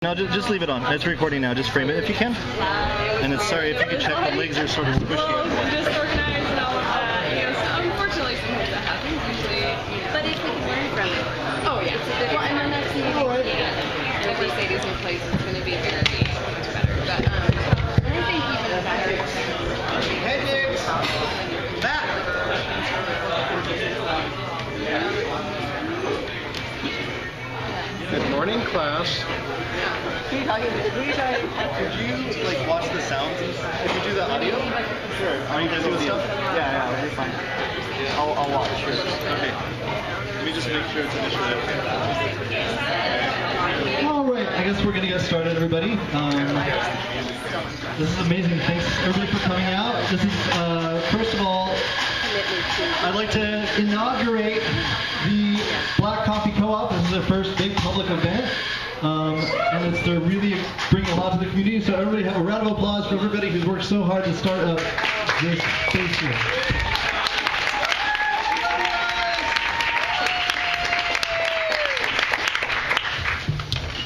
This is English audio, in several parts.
No, just leave it on. It's recording now. Just frame it if you can. And it's sorry if you could check the legs are sort of squishy. Well, disorganized and all of that. Yes, unfortunately, sometimes that happens. Usually, but if we can learn from it. Oh yeah. Well, I'm on that scene. If we say these new places, it's going to be very much better. But and I think even better. Hey, Diggs! Back! Good morning, class. Who are you talking to? Could you like watch the sounds? Could you do the audio? Sure. Are you guys doing stuff? Yeah, we're fine. I'll watch. Sure. Okay. Let me just make sure it's initiative. All right, I guess we're going to get started, everybody. This is amazing. Thanks, everybody, for coming out. This is, first of all, I'd like to inaugurate the Black Coffee Co-op. This is their first big public event, and they're really bringing a lot to the community. So everybody have a round of applause for everybody who's worked so hard to start up this space here.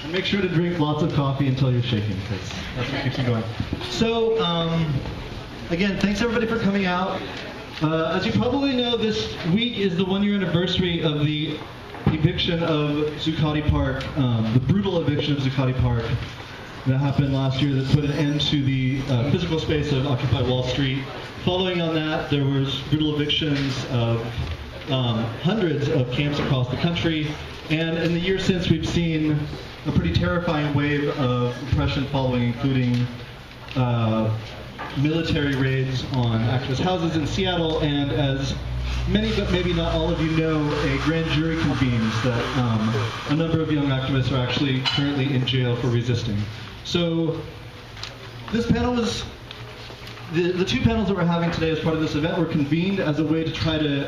And make sure to drink lots of coffee until you're shaking, because that's what keeps you going. So, again, thanks everybody for coming out. As you probably know, this week is the one-year anniversary of the eviction of Zuccotti Park, the brutal eviction of Zuccotti Park that happened last year that put an end to the physical space of Occupy Wall Street. Following on that, there was brutal evictions of hundreds of camps across the country, and in the years since, we've seen a pretty terrifying wave of repression following, including military raids on activist houses in Seattle, and as many, but maybe not all of you know, a grand jury convenes that a number of young activists are actually currently in jail for resisting. So this panel was, the two panels that we're having today as part of this event were convened as a way to try to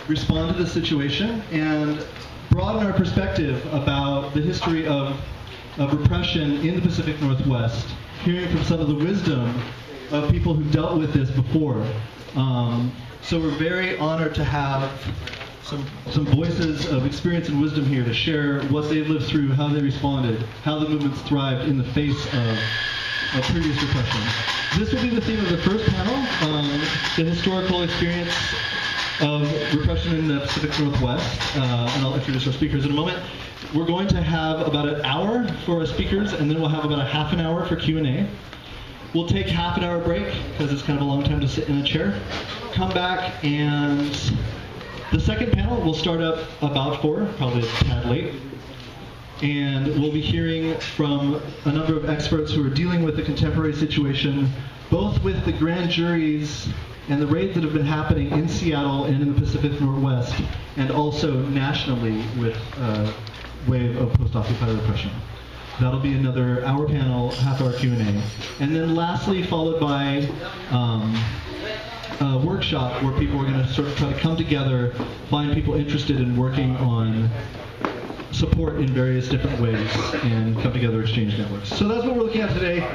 respond to this situation and broaden our perspective about the history of repression in the Pacific Northwest, hearing from some of the wisdom of people who dealt with this before. So we're very honored to have some voices of experience and wisdom here to share what they've lived through, how they responded, how the movements thrived in the face of previous repression. This will be the theme of the first panel, the historical experience of repression in the Pacific Northwest, and I'll introduce our speakers in a moment. We're going to have about an hour for our speakers, and then we'll have about a half an hour for Q&A. We'll take half an hour break, because it's kind of a long time to sit in a chair. Come back, and the second panel will start up about 4, probably a tad late. And we'll be hearing from a number of experts who are dealing with the contemporary situation, both with the grand juries and the raids that have been happening in Seattle and in the Pacific Northwest, and also nationally with wave of post-Occupy repression. That'll be another hour panel, half-hour Q&A. And then lastly, followed by a workshop where people are going to sort of try to come together, find people interested in working on support in various different ways, and come together, exchange networks. So that's what we're looking at today.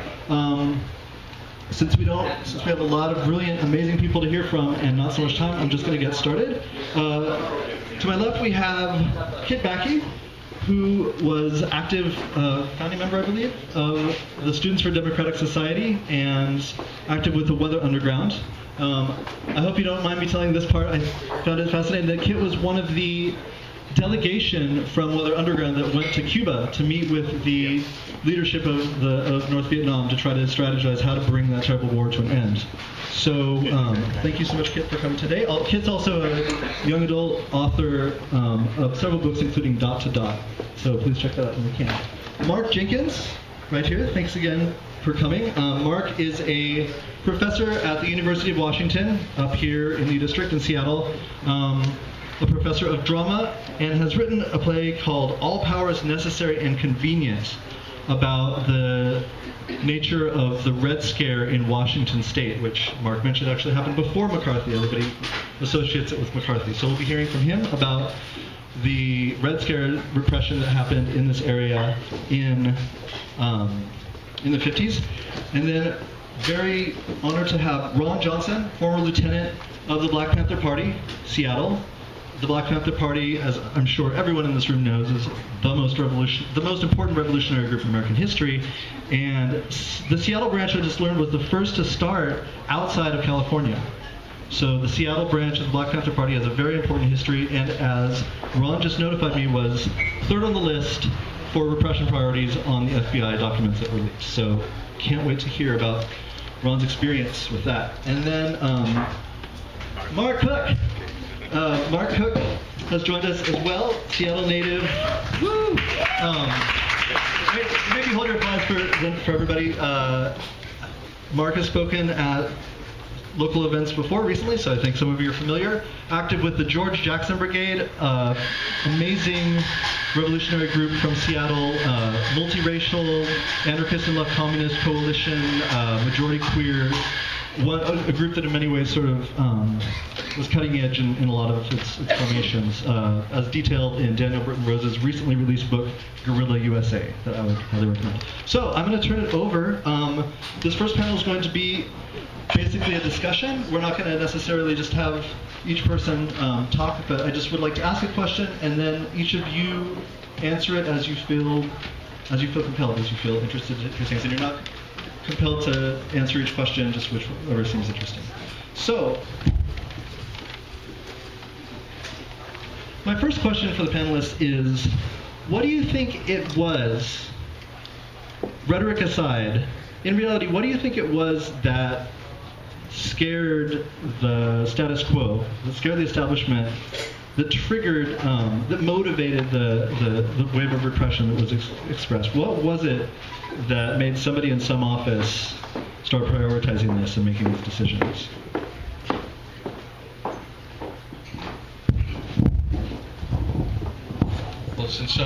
Since we have a lot of brilliant, amazing people to hear from and not so much time, I'm just going to get started. To my left, we have Kit Backey, who was active founding member, I believe, of the Students for Democratic Society and active with the Weather Underground. I hope you don't mind me telling this part. I found it fascinating that Kit was one of the delegation from Weather Underground that went to Cuba to meet with the leadership of North Vietnam to try to strategize how to bring that tribal war to an end. So thank you so much, Kit, for coming today. Kit's also a young adult author of several books, including Dot to Dot. So please check that out when you can. Mark Jenkins, right here, thanks again for coming. Mark is a professor at the University of Washington, up here in the district in Seattle. A professor of drama, and has written a play called All Power is Necessary and Convenient, about the nature of the Red Scare in Washington State, which Mark mentioned actually happened before McCarthy. Everybody associates it with McCarthy. So we'll be hearing from him about the Red Scare repression that happened in this area in the 50s. And then very honored to have Ron Johnson, former lieutenant of the Black Panther Party, Seattle, the Black Panther Party, as I'm sure everyone in this room knows, is the most important revolutionary group in American history. And the Seattle branch, I just learned, was the first to start outside of California. So the Seattle branch of the Black Panther Party has a very important history, and as Ron just notified me, was third on the list for repression priorities on the FBI documents that were leaked. So can't wait to hear about Ron's experience with that. And then Mark Cook. Mark Cook has joined us as well, Seattle native. Woo! Maybe hold your applause for everybody. Mark has spoken at local events before recently, so I think some of you are familiar. Active with the George Jackson Brigade, amazing revolutionary group from Seattle, multiracial, anarchist and left communist coalition, majority queer, a group that in many ways sort of was cutting edge in a lot of its formations, as detailed in Daniel Britton Rose's recently released book, Guerrilla USA, that I would highly recommend. So I'm going to turn it over. This first panel is going to be basically a discussion. We're not going to necessarily just have each person talk, but I just would like to ask a question, and then each of you answer it as you feel compelled, as you feel interested in things, and you're not compelled to answer each question, just whichever seems interesting. So, my first question for the panelists is, what do you think it was, rhetoric aside, in reality, what do you think it was that scared the status quo, that scared the establishment, that triggered, that motivated the wave of repression that was expressed? What was it that made somebody in some office start prioritizing this and making these decisions? Well, since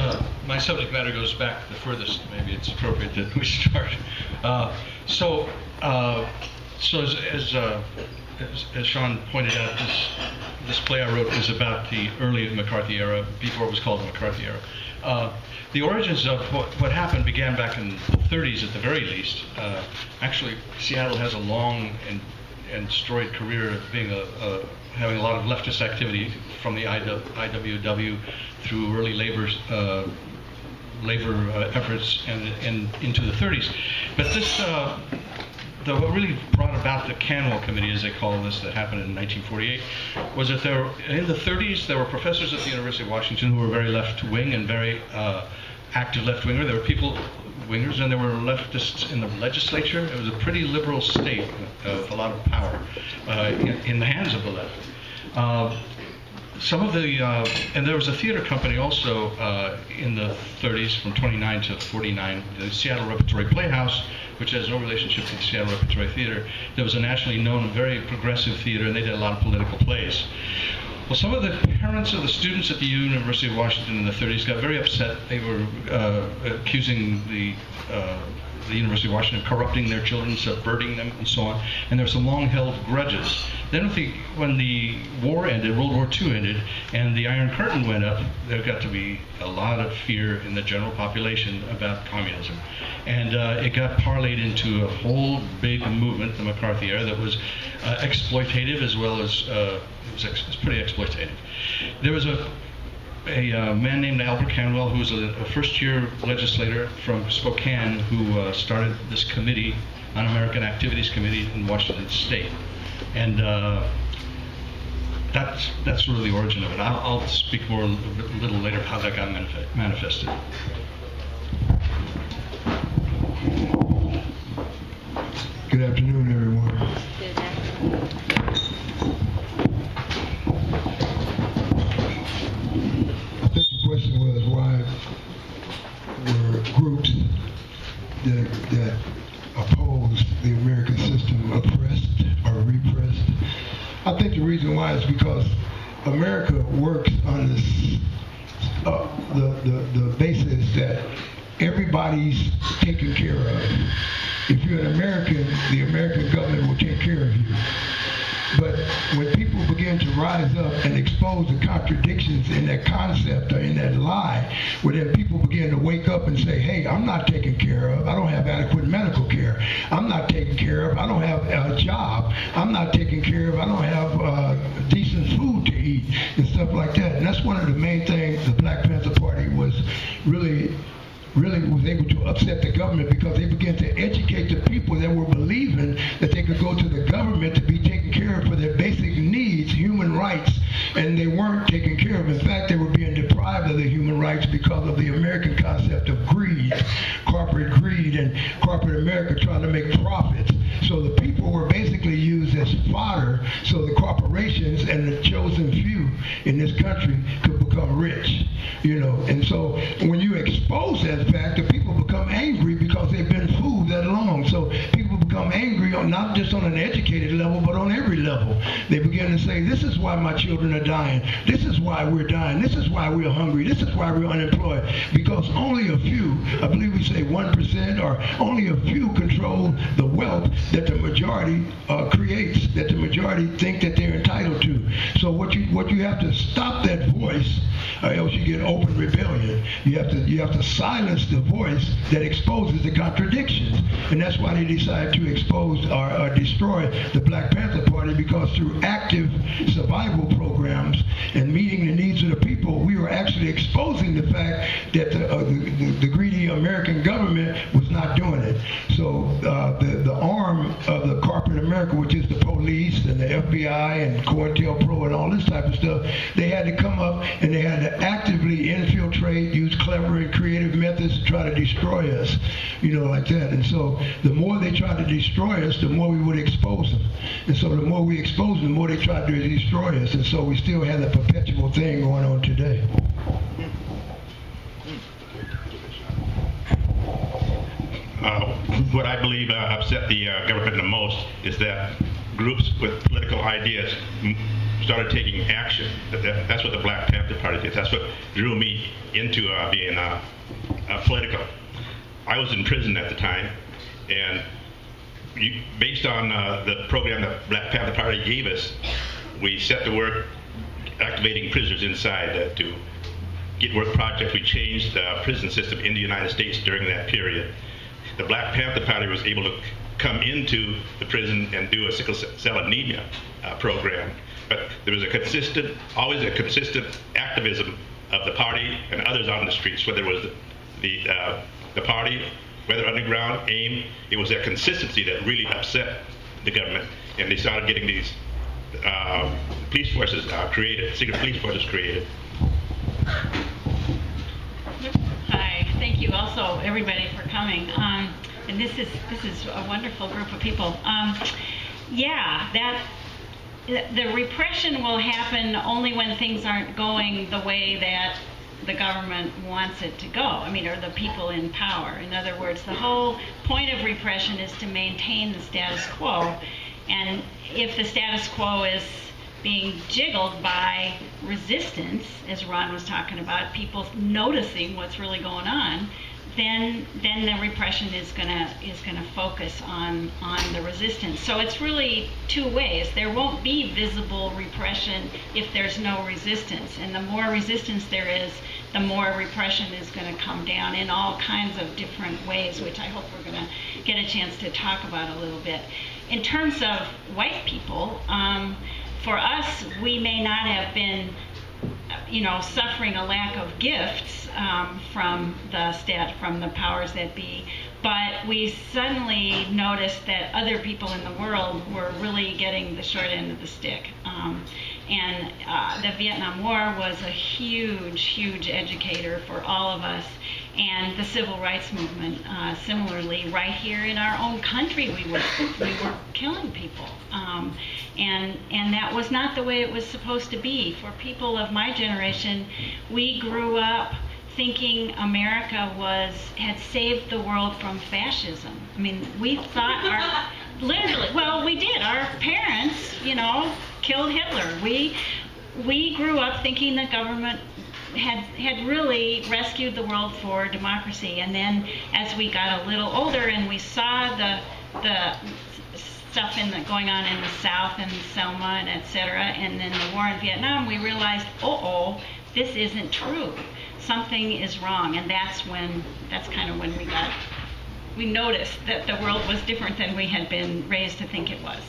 my subject matter goes back the furthest, maybe it's appropriate that we start. So as Sean pointed out, this play I wrote is about the early McCarthy era, before it was called the McCarthy era. The origins of what happened began back in the 30s at the very least. Actually, Seattle has a long and storied career of being having a lot of leftist activity from the IWW through early labor efforts and into the 30s. But this, what really brought about the Canwell Committee, as they call this, that happened in 1948, was that in the 30s there were professors at the University of Washington who were very left-wing and very active left-winger. There were wingers, and there were leftists in the legislature. It was a pretty liberal state with a lot of power in the hands of the left. And there was a theater company also in the 30s, from 29 to 49, the Seattle Repertory Playhouse, which has no relationship to the Seattle Repertory Theater. There was a nationally known, very progressive theater, and they did a lot of political plays. Well, some of the parents of the students at the University of Washington in the 30s got very upset. They were accusing the University of Washington of corrupting their children, subverting them, and so on. And there were some long-held grudges. Then when the war ended, World War II ended, and the Iron Curtain went up, there got to be a lot of fear in the general population about communism. And it got parlayed into a whole big movement, the McCarthy era, that was exploitative as well as, it was pretty exploitative. There was a man named Albert Canwell, who was a first-year legislator from Spokane, who started this committee, Un-American Activities Committee in Washington State. And that's really the origin of it. I'll speak more a little later how that got manifested. Good afternoon, everyone. Good afternoon. I think the question was, why were groups that opposed the American system oppressed or repressed? I think the reason why is because America works on this the basis that everybody's taken care of. If you're an American, the American government will take care of you. But when people begin to rise up and expose the contradictions in that concept or in that lie, where then people begin to wake up and say, hey, I'm not taken care of. I don't have adequate medical care. I'm not taken care of. I don't have a job. I'm not taken care of. I don't have decent food to eat. and stuff like that. And that's one of the main things the Black Panther Party was really was able to upset the government, because they began to educate the people that were believing that they could go to the government to be taken care of for their basic needs, human rights, and they weren't taken care of. In fact, they were being deprived of the human rights because of the American concept of greed, corporate greed, and corporate America trying to make profits. So the people were basically used as fodder so the corporations and the chosen few in this country could become rich, you know. And so when you expose that fact, the people become angry because they've been fooled that long. So people become angry on not just on an educated level, but on every level. They begin to say, this is why my children are dying. This is why we're dying. This is why we're hungry. This is why we're unemployed. Because only a few, I believe we say 1%, or only a few control the wealth that the majority creates, that the majority think that they're entitled to. So what you have to stop that voice, or else you get open rebellion. You have to silence the voice that exposes the contradictions, and that's why they decided to expose or destroy the Black Panther Party, because through active survival programs and meeting the needs of the people, we were actually exposing the fact that the greedy American government was not doing it. So the arm of the corporate America, which is the police and the FBI and COINTELPRO and all this type of stuff, they had to come up and they had to actively infiltrate, use clever and creative methods to try to destroy us, you know, like that. And so the more they tried to destroy us, the more we would expose them. And so the more we expose them, the more they tried to destroy us. And so we still have that perpetual thing going on today. What I believe upset the government the most is that groups with political ideas started taking action. That's what the Black Panther Party did. That's what drew me into being political. I was in prison at the time, and based on the program that Black Panther Party gave us, we set to work activating prisoners inside to get work projects. We changed the prison system in the United States during that period. The Black Panther Party was able to come into the prison and do a sickle cell anemia program. But there was always a consistent activism of the party and others on the streets, whether it was the party, whether underground, AIM. It was that consistency that really upset the government, and they started getting these police forces created, secret police forces created. Hi, thank you also everybody for coming. And this is a wonderful group of people. The repression will happen only when things aren't going the way that the government wants it to go. I mean, or the people in power. In other words, the whole point of repression is to maintain the status quo. And if the status quo is being jiggled by resistance, as Ron was talking about, people noticing what's really going on, then the repression is gonna focus on the resistance. So it's really two ways. There won't be visible repression if there's no resistance, and the more resistance there is, the more repression is going to come down in all kinds of different ways, which I hope we're going to get a chance to talk about a little bit. In terms of white people, for us, we may not have been, suffering a lack of gifts from the powers that be, but we suddenly noticed that other people in the world were really getting the short end of the stick. And the Vietnam War was a huge educator for all of us. And the civil rights movement, similarly, right here in our own country, we were killing people. And that was not the way it was supposed to be. For people of my generation, we grew up thinking America had saved the world from fascism. I mean, we thought we did. Our parents, killed Hitler. We grew up thinking the government had really rescued the world for democracy. And then as we got a little older and we saw the stuff going on in the South and Selma and et cetera, and then the war in Vietnam, we realized, this isn't true. Something is wrong. And that's kind of when we noticed that the world was different than we had been raised to think it was.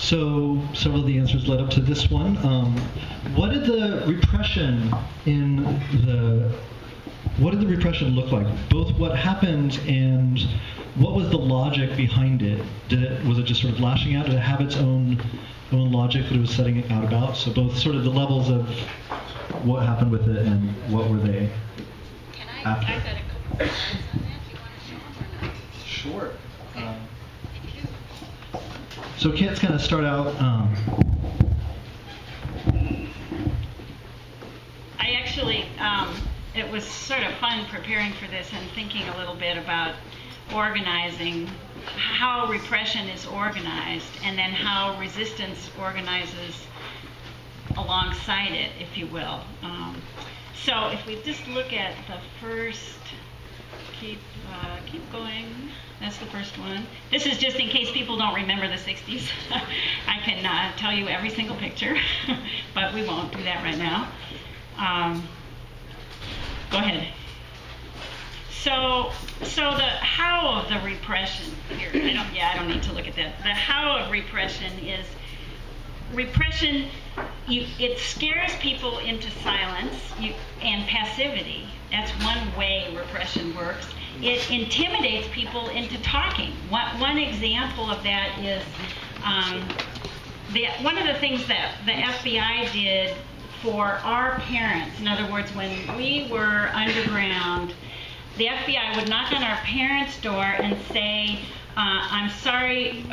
So several of the answers led up to this one. What did the repression look like? Both what happened and what was the logic behind it? Was it just sort of lashing out? Did it have its own logic that it was setting it out about? So both sort of the levels of what happened with it and what were they after? I've got a couple of slides on that. Do you want to show them or not? Sure. Okay. So Kit's going to start out. I actually, it was sort of fun preparing for this and thinking a little bit about organizing, how repression is organized, and then how resistance organizes alongside it, if you will. So if we just look at the first, keep going. That's the first one. This is just in case people don't remember the 60s. I can tell you every single picture, but we won't do that right now. Go ahead. So the how of the repression here. I don't need to look at that. The how of repression is repression. It scares people into silence and passivity. That's one way repression works. It intimidates people into talking. One example of that is one of the things that the FBI did for our parents. In other words, when we were underground, the FBI would knock on our parents' door and say, I'm sorry,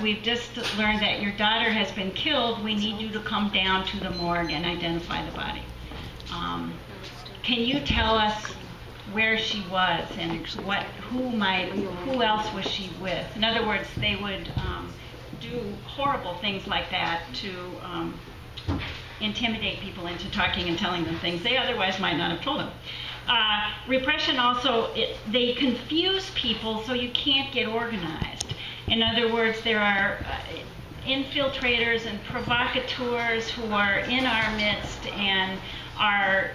we've just learned that your daughter has been killed. We need you to come down to the morgue and identify the body. Can you tell us where she was and who else was she with? In other words, they would do horrible things like that to intimidate people into talking and telling them things they otherwise might not have told them. Repression also, they confuse people so you can't get organized. In other words, there are infiltrators and provocateurs who are in our midst and are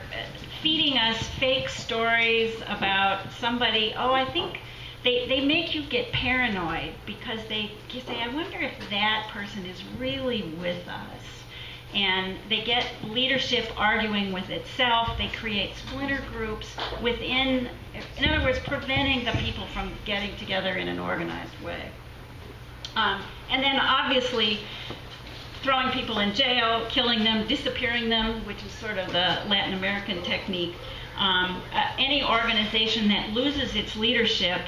feeding us fake stories about somebody. I think they make you get paranoid because you say, I wonder if that person is really with us. And they get leadership arguing with itself. They create splinter groups within, in other words, preventing the people from getting together in an organized way. And then obviously throwing people in jail, killing them, disappearing them, which is sort of the Latin American technique. Any organization that loses its leadership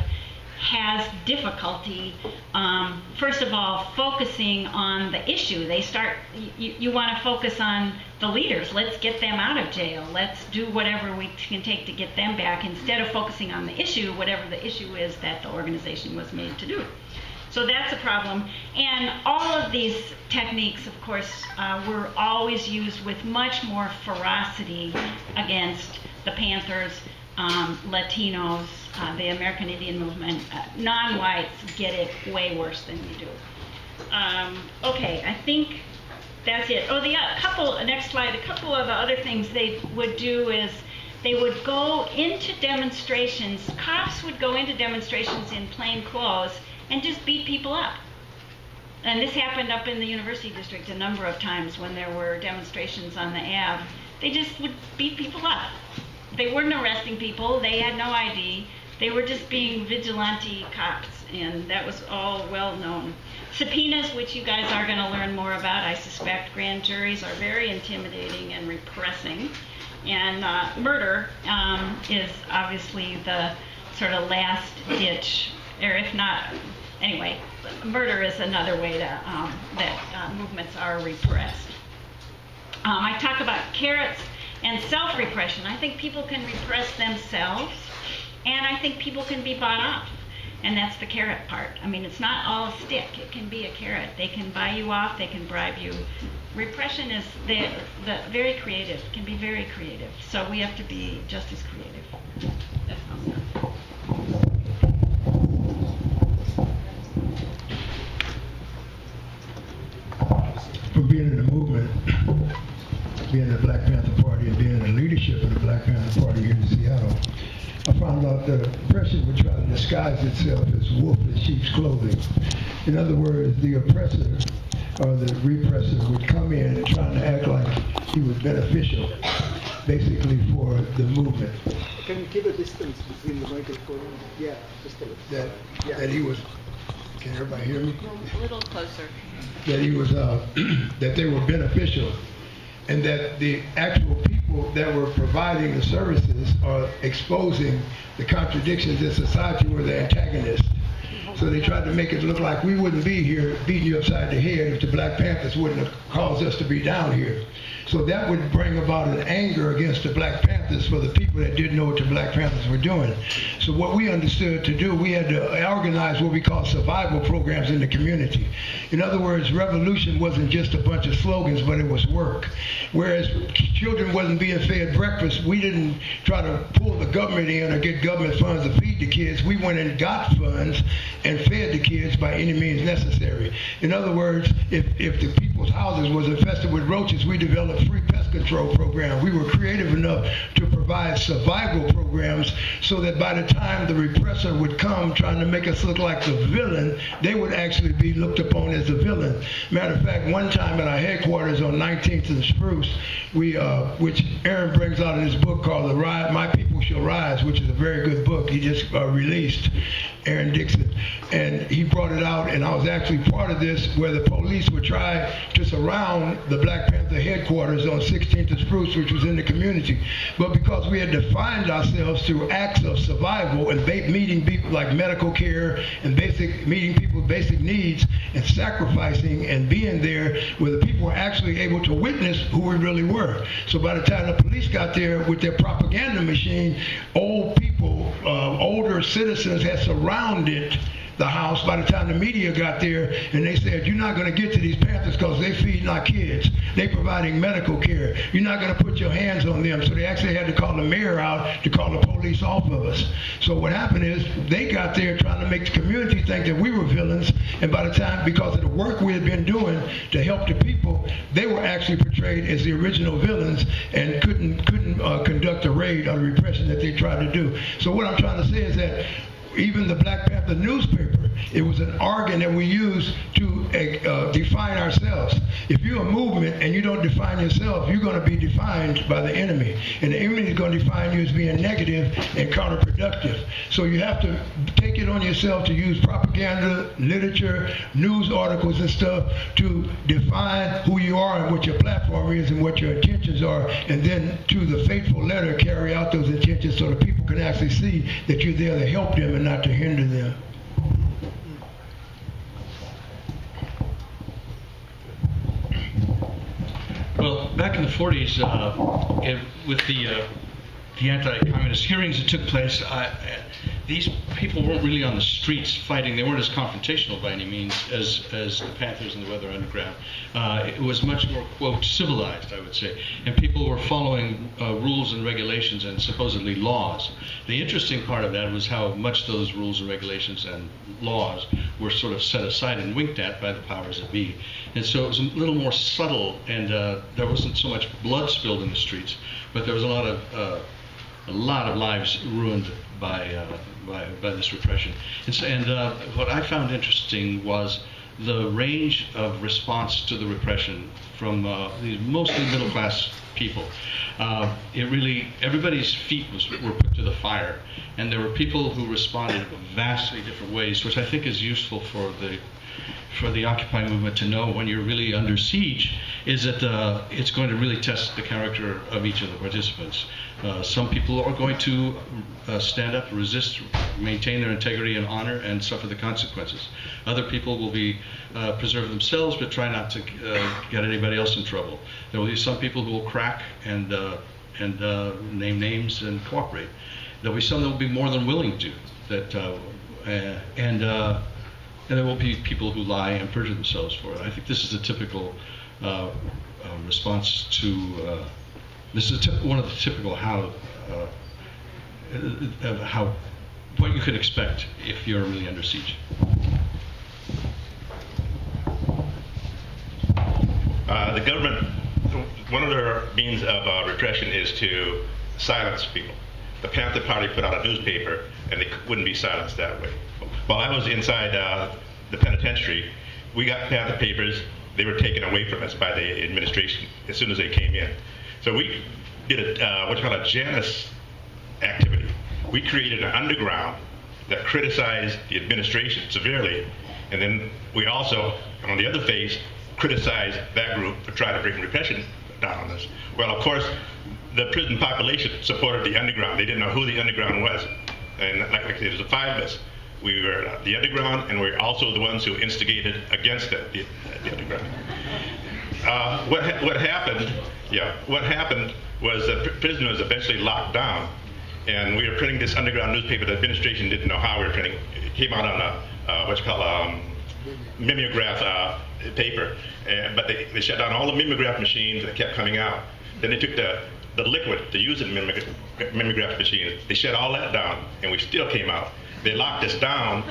has difficulty, first of all, focusing on the issue. You want to focus on the leaders. Let's get them out of jail. Let's do whatever we can take to get them back instead of focusing on the issue, whatever the issue is that the organization was made to do. So that's a problem. And all of these techniques, of course, were always used with much more ferocity against the Panthers, Latinos, the American Indian movement. Non-whites get it way worse than we do. Okay, I think that's it. Next slide. A couple of the other things they would do is they would go into demonstrations. Cops would go into demonstrations in plain clothes and just beat people up. And this happened up in the University District a number of times when there were demonstrations on the Ave. They just would beat people up. They weren't arresting people. They had no ID. They were just being vigilante cops, and that was all well known. Subpoenas, which you guys are going to learn more about, I suspect. Grand juries are very intimidating and repressing. And murder is obviously the sort of last ditch, or if not, anyway, murder is another way that movements are repressed. I talk about carrots and self-repression. I think people can repress themselves, and I think people can be bought off. And that's the carrot part. I mean, it's not all a stick. It can be a carrot. They can buy you off. They can bribe you. Repression is very creative. It can be very creative. So we have to be just as creative. That's awesome. For being in the movement, being in the Black Panther Party and being in the leadership of the Black Panther Party here in Seattle, I found out that oppression would try to disguise itself as wolf in sheep's clothing. In other words, the oppressor or the repressor would come in trying to act like he was beneficial, basically for the movement. Can you keep a distance between the microphone? Yeah, just a little. That he was. Can everybody hear me? A little closer. That he was. That they were beneficial, and that the actual people that were providing the services are exposing the contradictions in society were the antagonists. So they tried to make it look like we wouldn't be here beating you upside the head if the Black Panthers wouldn't have caused us to be down here. So that would bring about an anger against the Black Panthers for the people that didn't know what the Black Panthers were doing. So what we understood to do, we had to organize what we call survival programs in the community. In other words, revolution wasn't just a bunch of slogans, but it was work. Whereas children wasn't being fed breakfast, we didn't try to pull the government in or get government funds to feed the kids. We went and got funds and fed the kids by any means necessary. In other words, if the people's houses was infested with roaches, we developed free pest control program. We were creative enough to provide survival programs so that by the time the repressor would come trying to make us look like the villain, they would actually be looked upon as the villain. Matter of fact, one time at our headquarters on 19th and Spruce, which Aaron brings out in his book called My People Shall Rise, which is a very good book he just released, Aaron Dixon. And he brought it out, and I was actually part of this, where the police would try to surround the Black Panther headquarters on 16th and Spruce, which was in the community. But because we had defined ourselves through acts of survival and meeting people like medical care and meeting people's basic needs and sacrificing and being there where the people were actually able to witness who we really were. So by the time the police got there with their propaganda machine, old people, older citizens had surrounded the house by the time the media got there, and they said, you're not going to get to these Panthers because they're feeding our kids. They're providing medical care. You're not going to put your hands on them. So they actually had to call the mayor out to call the police off of us. So what happened is they got there trying to make the community think that we were villains, and by the time, because of the work we had been doing to help the people, they were actually portrayed as the original villains and couldn't conduct a raid or the repression that they tried to do. So what I'm trying to say is that even the Black Panther newspaper, it was an organ that we used to define ourselves. If you're a movement and you don't define yourself, you're going to be defined by the enemy. And the enemy is going to define you as being negative and counterproductive. So you have to take it on yourself to use propaganda, literature, news articles and stuff to define who you are and what your platform is and what your intentions are. And then to the faithful letter, carry out those intentions so that people can actually see that you're there to help them and not to hinder them. Well, back in the 40s, with the anti-communist hearings that took place, these people weren't really on the streets fighting. They weren't as confrontational by any means as the Panthers and the Weather Underground. It was much more, quote, civilized, I would say. And people were following rules and regulations and supposedly laws. The interesting part of that was how much those rules and regulations and laws were sort of set aside and winked at by the powers that be. And so it was a little more subtle, and there wasn't so much blood spilled in the streets, but there was a lot of lives ruined by this repression. And what I found interesting was the range of response to the repression from these mostly middle-class people. Everybody's feet were put to the fire, and there were people who responded vastly different ways, which I think is useful for the Occupy movement to know when you're really under siege, is that it's going to really test the character of each of the participants. Some people are going to stand up, resist, maintain their integrity and honor, and suffer the consequences. Other people will preserve themselves, but try not to get anybody else in trouble. There will be some people who will crack and name names and cooperate. There will be some that will be more than willing to. And there will be people who lie and perjure themselves for it. I think this is a typical response to. This is one of the typical what you could expect if you're really under siege. The government, one of their means of repression is to silence people. The Panther Party put out a newspaper, and they wouldn't be silenced that way. While I was inside the penitentiary, we got Panther papers they were taken away from us by the administration as soon as they came in. So we did what's called a Janus activity. We created an underground that criticized the administration severely, and then we also, on the other phase, criticized that group for trying to bring repression down on us. Well, of course, the prison population supported the underground. They didn't know who the underground was. And like I said, there's 5 of us. We were the underground, and we're also the ones who instigated against the underground. What happened? Yeah, what happened was that prison was eventually locked down, and we were printing this underground newspaper. The administration didn't know how we were printing. It came out on a what's called mimeograph paper, but they shut down all the mimeograph machines, and it kept coming out. Then they took the liquid to use in mimeograph machines. They shut all that down, and we still came out. They locked us down.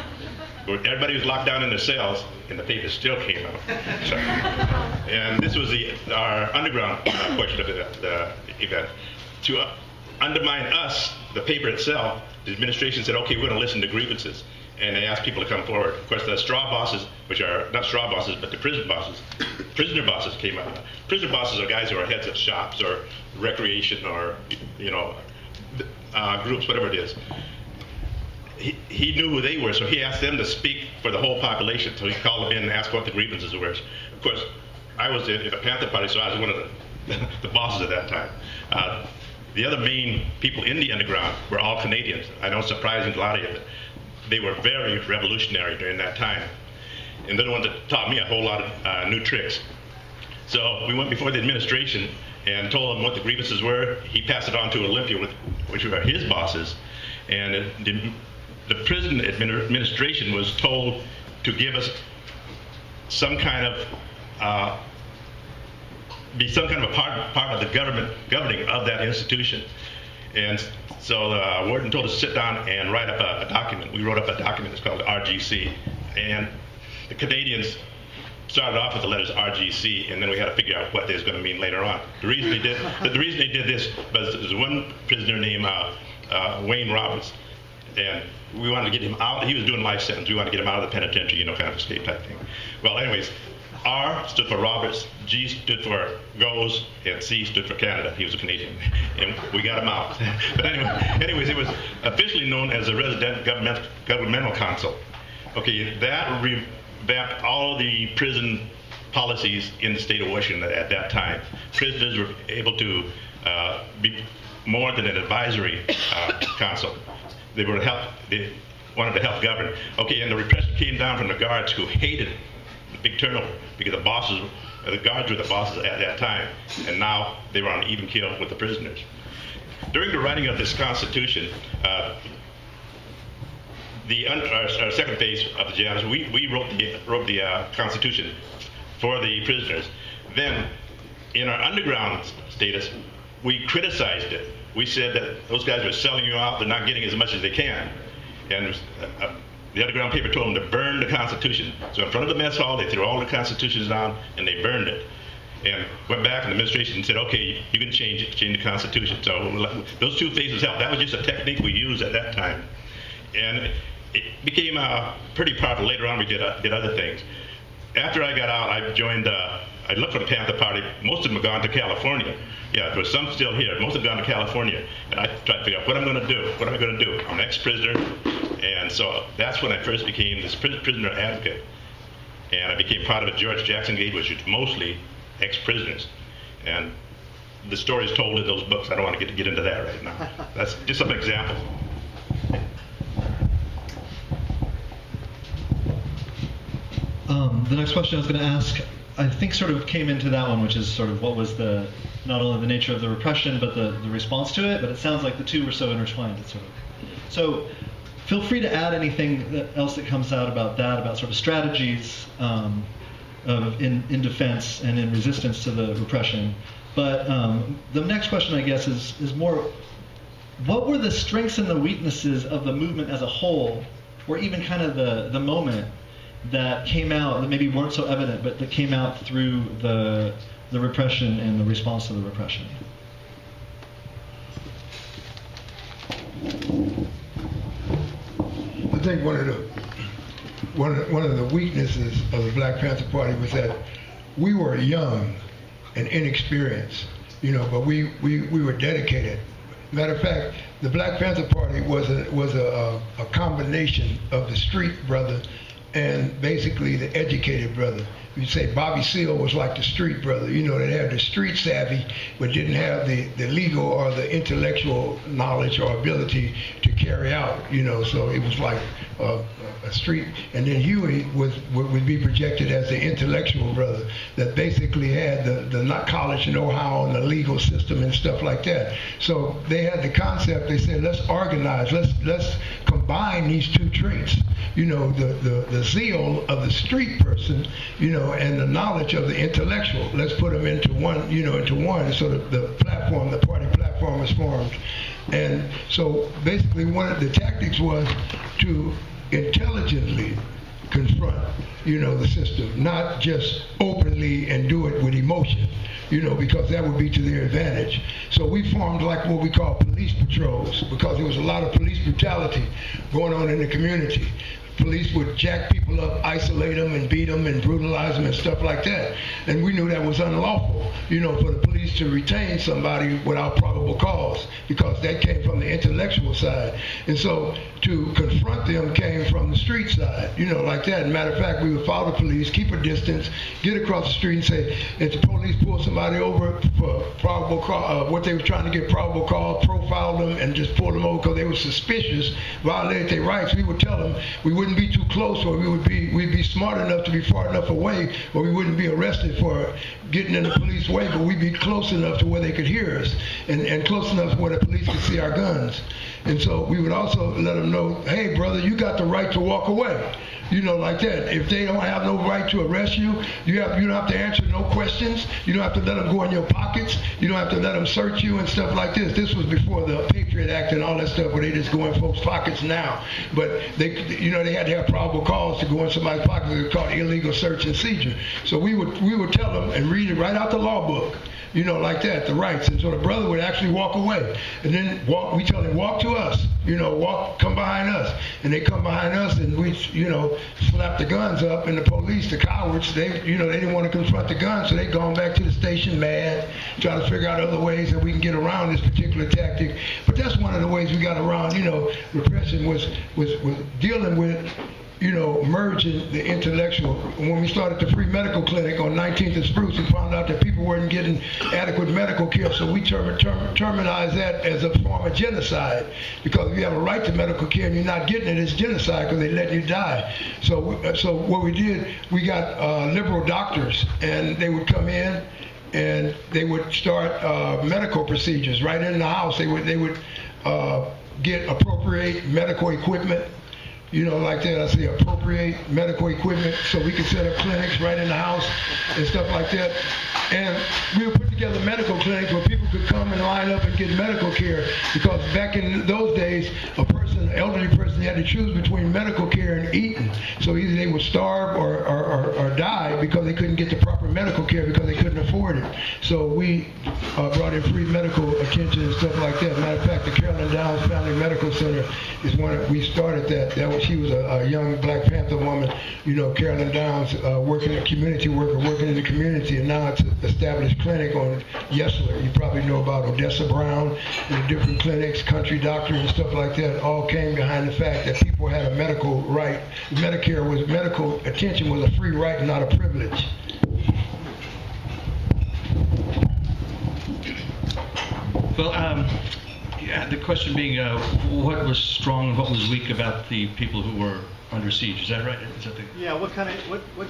Everybody was locked down in their cells, and the paper still came out. So, and this was our underground portion of the event. To undermine us, the paper itself, the administration said, okay, we're going to listen to grievances. And they asked people to come forward. Of course, the straw bosses, which are not straw bosses, but the prison bosses, prisoner bosses came out. Prisoner bosses are guys who are heads of shops or recreation or, groups, whatever it is. He knew who they were, so he asked them to speak for the whole population. So he called them in and asked what the grievances were. Of course, I was in the Panther Party, so I was one of the bosses at that time. The other main people in the underground were all Canadians. I know it's surprising to a lot of you, but they were very revolutionary during that time. And they're the ones that taught me a whole lot of new tricks. So we went before the administration and told them what the grievances were. He passed it on to Olympia, which were his bosses. And the prison administration was told to give us some kind of, be some kind of a part of the governing of that institution. And so the warden told us to sit down and write up a document. We wrote up a document. It's called RGC. And the Canadians started off with the letters RGC, and then we had to figure out what they was going to mean later on. The reason they did this was there was one prisoner named Wayne Roberts, and we wanted to get him out. He was doing life sentence. We wanted to get him out of the penitentiary, kind of escape type thing. Well, anyways, R stood for Roberts, G stood for Goes, and C stood for Canada. He was a Canadian, and we got him out. But anyways, it was officially known as the Resident Governmental Council. Okay, that revamped all the prison policies in the state of Washington at that time. Prisoners were able to be more than an advisory council. They wanted to help govern. Okay, and the repression came down from the guards who hated the big turnover because the guards were the bosses at that time, and now they were on an even keel with the prisoners. During the writing of this Constitution, our second phase of the Janus, we wrote the Constitution for the prisoners. Then, in our underground status, we criticized it. We said that those guys were selling you out, they're not getting as much as they can. And the underground paper told them to burn the Constitution. So in front of the mess hall, they threw all the Constitutions down and they burned it. And went back and the administration said, okay, you can change the Constitution. So those 2 phases helped. That was just a technique we used at that time. And it became pretty powerful. Later on, we did other things. After I got out, I joined, I looked for the Panther Party. Most of them have gone to California. Yeah, there were some still here. Most have gone to California. And I tried to figure out what I'm going to do. What am I going to do? I'm an ex-prisoner. And so that's when I first became this prisoner advocate. And I became part of a George Jackson Gate, which is mostly ex-prisoners. And the stories told in those books. I don't want to get into that right now. That's just some examples. The next question I was going to ask, I think sort of came into that one, which is sort of what was not only the nature of the repression, but the response to it, but it sounds like the two were so intertwined. So feel free to add anything else that comes out about that, about sort of strategies in defense and in resistance to the repression. But the next question, I guess, is more, what were the strengths and the weaknesses of the movement as a whole, or even kind of the moment that came out, that maybe weren't so evident, but that came out through the repression and the response to the repression? I think one of the weaknesses of the Black Panther Party was that we were young and inexperienced, you know, but we were dedicated. Matter of fact, the Black Panther Party was a combination of the street brother and basically the educated brother. You say Bobby Seale was like the street brother, you know, that had the street savvy, but didn't have the legal or the intellectual knowledge or ability to carry out, you know, so it was like a street. And then Huey would be projected as the intellectual brother that basically had the not college know-how and the legal system and stuff like that. So they had the concept, they said, let's organize, let's combine these two traits, you know, the zeal of the street person, you know, and the knowledge of the intellectual. Let's put them into one, you know, into one. So the platform, the party platform was formed. And so basically one of the tactics was to intelligently confront, you know, the system, not just openly and do it with emotion, you know, because that would be to their advantage. So we formed like what we call police patrols, because there was a lot of police brutality going on in the community. Police would jack people up, isolate them, and beat them, and brutalize them, and stuff like that. And we knew that was unlawful, you know, for the police to retain somebody without probable cause, because that came from the intellectual side. And so to confront them came from the street side, you know, like that. As a matter of fact, we would follow the police, keep a distance, get across the street and say, if the police pull somebody over for probable cause, what they were trying to get probable cause, profile them, and just pull them over because they were suspicious, violated their rights, we would tell them we wouldn't be too close, or we'd be smart enough to be far enough away, or we wouldn't be arrested for getting in the police way, but we'd be close enough to where they could hear us, and close enough where the police could see our guns. And so we would also let them know, hey brother, you got the right to walk away, you know, like that. If they don't have no right to arrest you, you don't have to answer no questions. You don't have to let them go in your pockets. You don't have to let them search you and stuff like this. This was before the Patriot Act and all that stuff, where they just go in folks' pockets now. But they, you know, they had to have probable cause to go in somebody's pocket. It was called illegal search and seizure. So we would tell them and read it right out the law book, you know, like that, the rights. And so the brother would actually walk away. And then we tell him, walk to us, you know, come behind us. And they come behind us, and we, you know, slap the guns up, and the police, the cowards, they, you know, they didn't want to confront the guns, so they gone back to the station mad, trying to figure out other ways that we can get around this particular tactic. But that's one of the ways we got around, you know, repression was dealing with, you know, merging the intellectual. When we started the free medical clinic on 19th and Spruce, we found out that people weren't getting adequate medical care, so we terminized that as a form of genocide. Because if you have a right to medical care and you're not getting it, it's genocide, because they let you die. So what we did, we got liberal doctors, and they would come in and they would start medical procedures right in the house. They would get appropriate medical equipment, you know, like that. I say appropriate medical equipment, so we could set up clinics right in the house and stuff like that. And we would put together medical clinics where people could come and line up and get medical care, because back in those days, an elderly person had to choose between medical care and eating. So either they would starve or die because they couldn't get the proper medical care because they couldn't afford it. So we brought in free medical attention and stuff like that. Matter of fact, the Carolyn Downs Family Medical Center is we started that. She was a young Black Panther woman, you know, Carolyn Downs, working a community worker, working in the community, and now it's an established clinic on Yesler. You probably know about Odessa Brown and the different clinics, Country Doctor and stuff like that, all came behind the fact that people had a medical right. Medical attention was a free right and not a privilege. Well, yeah, the question being, what was strong and what was weak about the people who were under siege? Is that right? Is that the... Yeah. What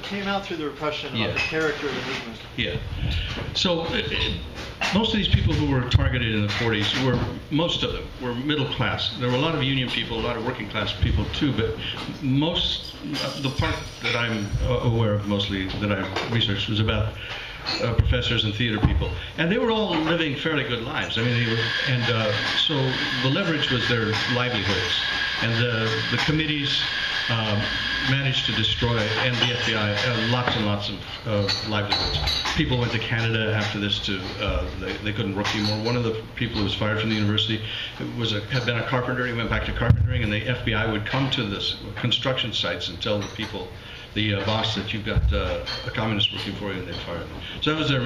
came out through the repression about the character of the movement? Yeah. So most of these people who were targeted in the 40s most of them were middle class. There were a lot of union people, a lot of working class people too, but the part that I'm aware of mostly that I researched was about professors and theater people, and they were all living fairly good lives. I mean, so the leverage was their livelihoods, and the committees managed to destroy, and the FBI, lots and lots of livelihoods. People went to Canada after this they couldn't work anymore. One of the people who was fired from the university had been a carpenter. He went back to carpentering, and the FBI would come to this construction sites and tell the people the boss that you've got a communist working for you, and they fire them. So that was their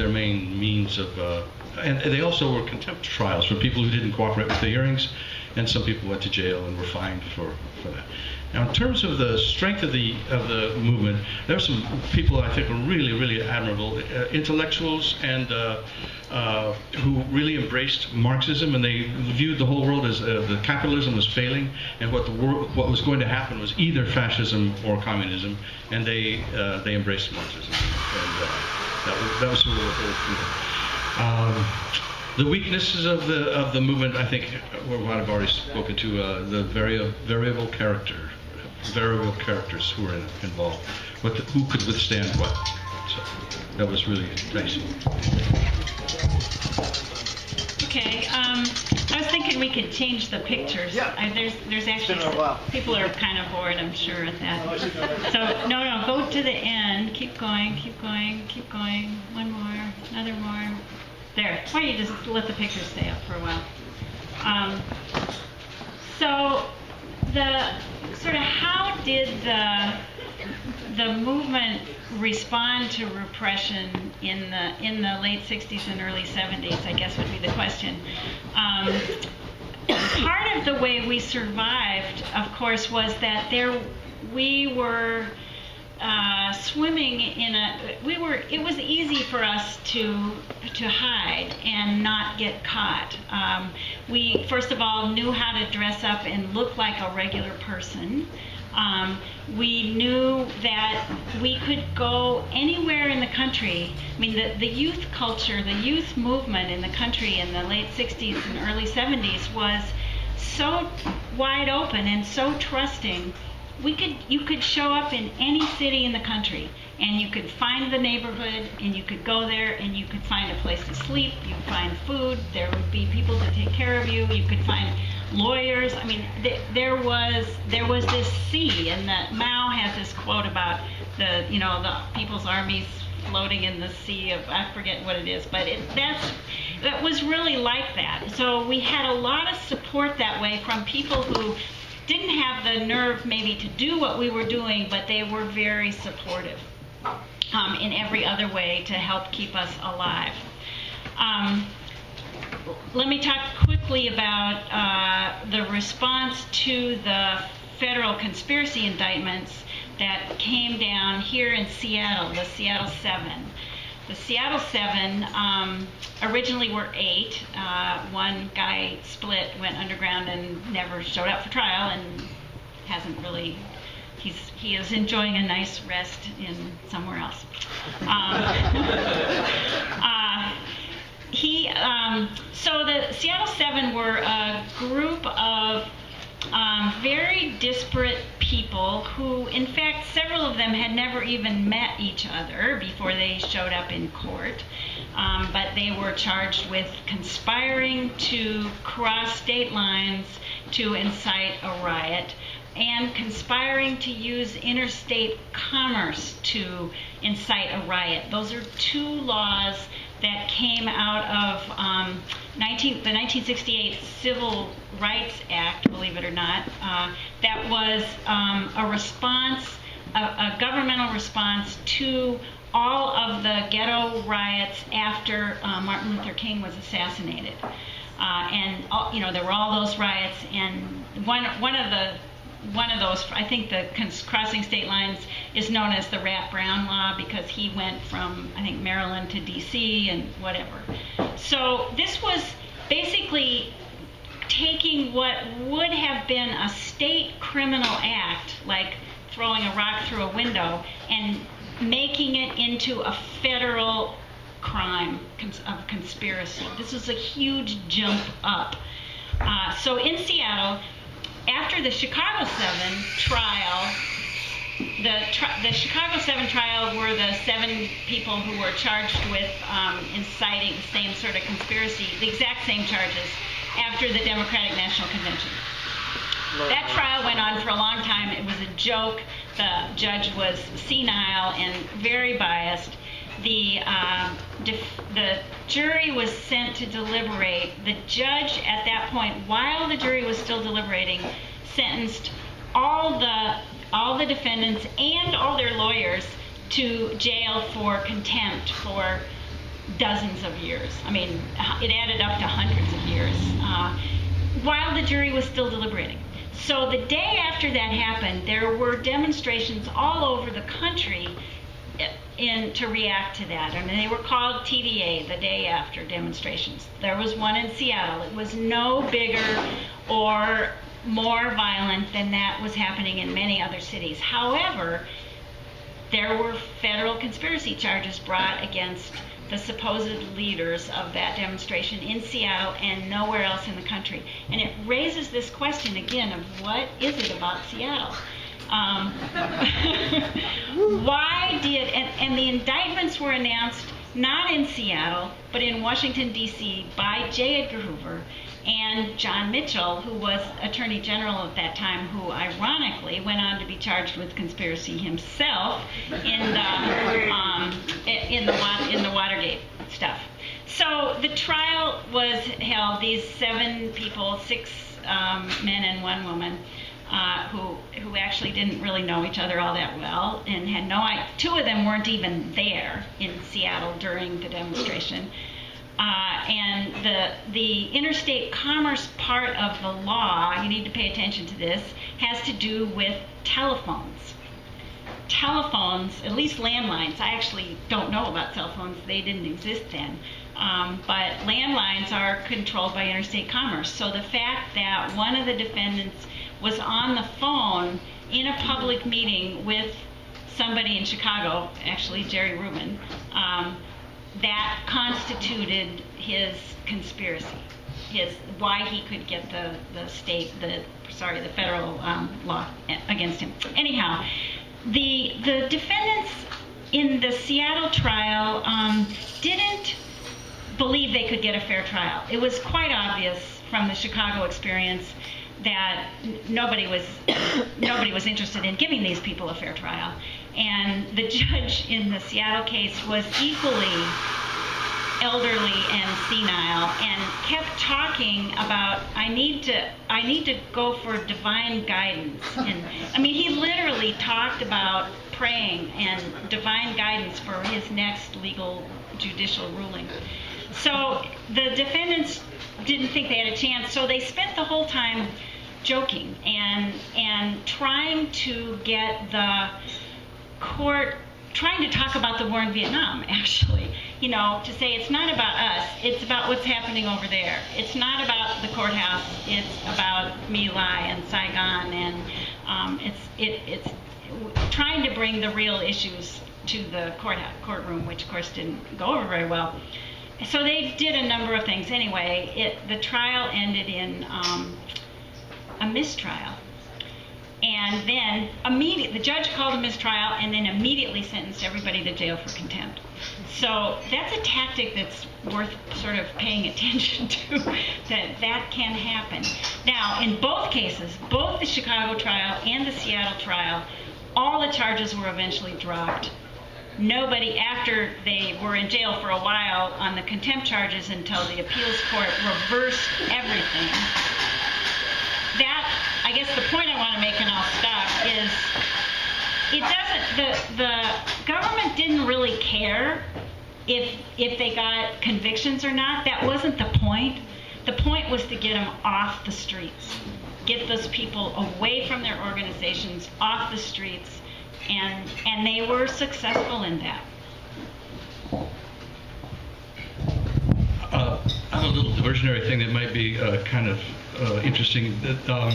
main means of, and they also were contempt trials for people who didn't cooperate with the hearings, and some people went to jail and were fined for that. Now, in terms of the strength of the movement, there were some people I think were really admirable, intellectuals and who really embraced Marxism, and they viewed the whole world as the capitalism was failing, and what was going to happen was either fascism or communism, and they embraced Marxism, and that was sort of the whole thing. The weaknesses of the movement, I think, were what I've already spoken to. The variable characters who were involved, who could withstand what. So that was really nice. Okay, I was thinking we could change the pictures. Yeah. There's actually people are kind of bored, I'm sure, at that. So no, go to the end. Keep going. One more, another more. There. Why don't you just let the pictures stay up for a while? So the sort of how did the movement respond to repression in the late 60s and early 70s, I guess would be the question. Part of the way we survived, of course, was that we were swimming in it was easy for us to hide and not get caught. We, first of all, knew how to dress up and look like a regular person. We knew that we could go anywhere in the country. I mean, the youth culture, the youth movement in the country in the late 60s and early 70s was so wide open and so trusting. You could show up in any city in the country, and you could find the neighborhood, and you could go there, and you could find a place to sleep. You could find food. There would be people to take care of you. You could find lawyers. I mean, there was this sea, and that Mao has this quote about the people's armies floating in the sea of, I forget what it is, but that was really like that. So we had a lot of support that way from people who didn't have the nerve maybe to do what we were doing, but they were very supportive in every other way to help keep us alive. Let me talk quickly about the response to the federal conspiracy indictments that came down here in Seattle, the Seattle 7. The Seattle 7 originally were 8. One guy split, went underground, and never showed up for trial, and hasn't really. He is enjoying a nice rest in somewhere else. So the Seattle 7 were a group of very disparate people who, in fact, several of them had never even met each other before they showed up in court. But they were charged with conspiring to cross state lines to incite a riot and conspiring to use interstate commerce to incite a riot. Those are two laws that came out of the 1968 Civil Rights Act, believe it or not. That was a response, a governmental response to all of the ghetto riots after Martin Luther King was assassinated. There were all those riots, and one of those, I think the crossing state lines is known as the Rat Brown Law, because he went from, I think, Maryland to DC and whatever. So this was basically taking what would have been a state criminal act, like throwing a rock through a window, and making it into a federal crime of conspiracy. This was a huge jump up. So in Seattle, after the Chicago 7 trial, the Chicago 7 trial were the 7 people who were charged with inciting the same sort of conspiracy, the exact same charges, after the Democratic National Convention. That trial went on for a long time. It was a joke. The judge was senile and very biased. The jury was sent to deliberate. The judge at that point, while the jury was still deliberating, sentenced all the all the defendants and all their lawyers to jail for contempt for dozens of years. I mean, it added up to hundreds of years, while the jury was still deliberating. So the day after that happened, there were demonstrations all over the country to react to that. I mean, they were called TDA, the day after demonstrations. There was one in Seattle. It was no bigger or more violent than that was happening in many other cities. However, there were federal conspiracy charges brought against the supposed leaders of that demonstration in Seattle and nowhere else in the country. And it raises this question again of what is it about Seattle? Why did, and the indictments were announced not in Seattle, but in Washington, D.C. by J. Edgar Hoover and John Mitchell, who was Attorney General at that time, who ironically went on to be charged with conspiracy himself in the Watergate stuff. So the trial was held. These 7 people, 6 men and 1 woman, who actually didn't really know each other all that well and had no idea. 2 of them weren't even there in Seattle during the demonstration. And the interstate commerce part of the law, you need to pay attention to this, has to do with telephones. Telephones, at least landlines, I actually don't know about cell phones, they didn't exist then, but landlines are controlled by interstate commerce. So the fact that one of the defendants was on the phone in a public meeting with somebody in Chicago, actually Jerry Rubin, that constituted his conspiracy, why he could get the federal law against him. Anyhow, the defendants in the Seattle trial didn't believe they could get a fair trial. It was quite obvious from the Chicago experience that nobody was interested in giving these people a fair trial. And the judge in the Seattle case was equally elderly and senile and kept talking about, I need to go for divine guidance. And I mean, he literally talked about praying and divine guidance for his next legal judicial ruling. So the defendants didn't think they had a chance, so they spent the whole time joking and trying to get the court, trying to talk about the war in Vietnam, actually. You know, to say it's not about us, it's about what's happening over there. It's not about the courthouse, it's about My Lai and Saigon, and it's trying to bring the real issues to the courtroom, which of course didn't go over very well. So they did a number of things. Anyway, the trial ended in a mistrial. And then the judge called a mistrial and then immediately sentenced everybody to jail for contempt. So that's a tactic that's worth sort of paying attention to, that can happen. Now, in both cases, both the Chicago trial and the Seattle trial, all the charges were eventually dropped. Nobody, after they were in jail for a while on the contempt charges until the appeals court reversed everything. That, I guess the point I want to make, and I'll stop, is the government didn't really care if they got convictions or not. That wasn't the point. The point was to get them off the streets, get those people away from their organizations, off the streets, and they were successful in that. I have a little diversionary thing that might be kind of interesting about,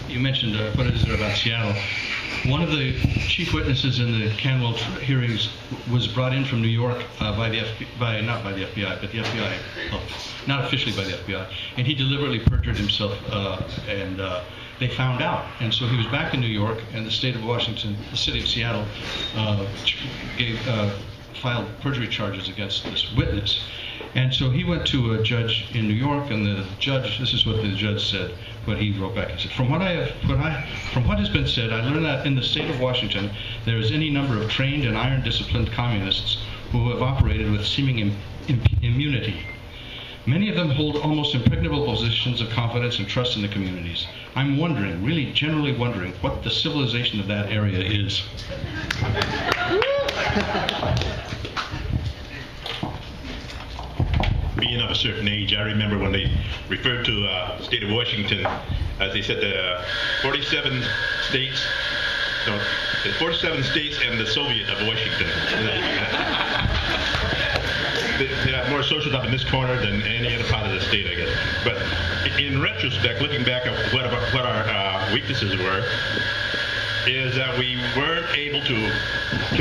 you mentioned what is it about Seattle. One of the chief witnesses in the Canwell hearings was brought in from New York not by the FBI, but the FBI, not officially by the FBI, and he deliberately perjured himself, and they found out. And so he was back in New York, and the state of Washington, the city of Seattle, filed perjury charges against this witness. And so he went to a judge in New York, and the judge, this is what the judge said, what he wrote back. He said, from what has been said, I learned that in the state of Washington, there is any number of trained and iron-disciplined communists who have operated with seeming immunity. Many of them hold almost impregnable positions of confidence and trust in the communities. I'm wondering, really generally wondering, what the civilization of that area is. Being of a certain age, I remember when they referred to the state of Washington, as they said, the 47 states, no, the 47 states and the Soviet of Washington. They have more socials up in this corner than any other part of the state, I guess. But in retrospect, looking back at what our weaknesses were, is that we weren't able to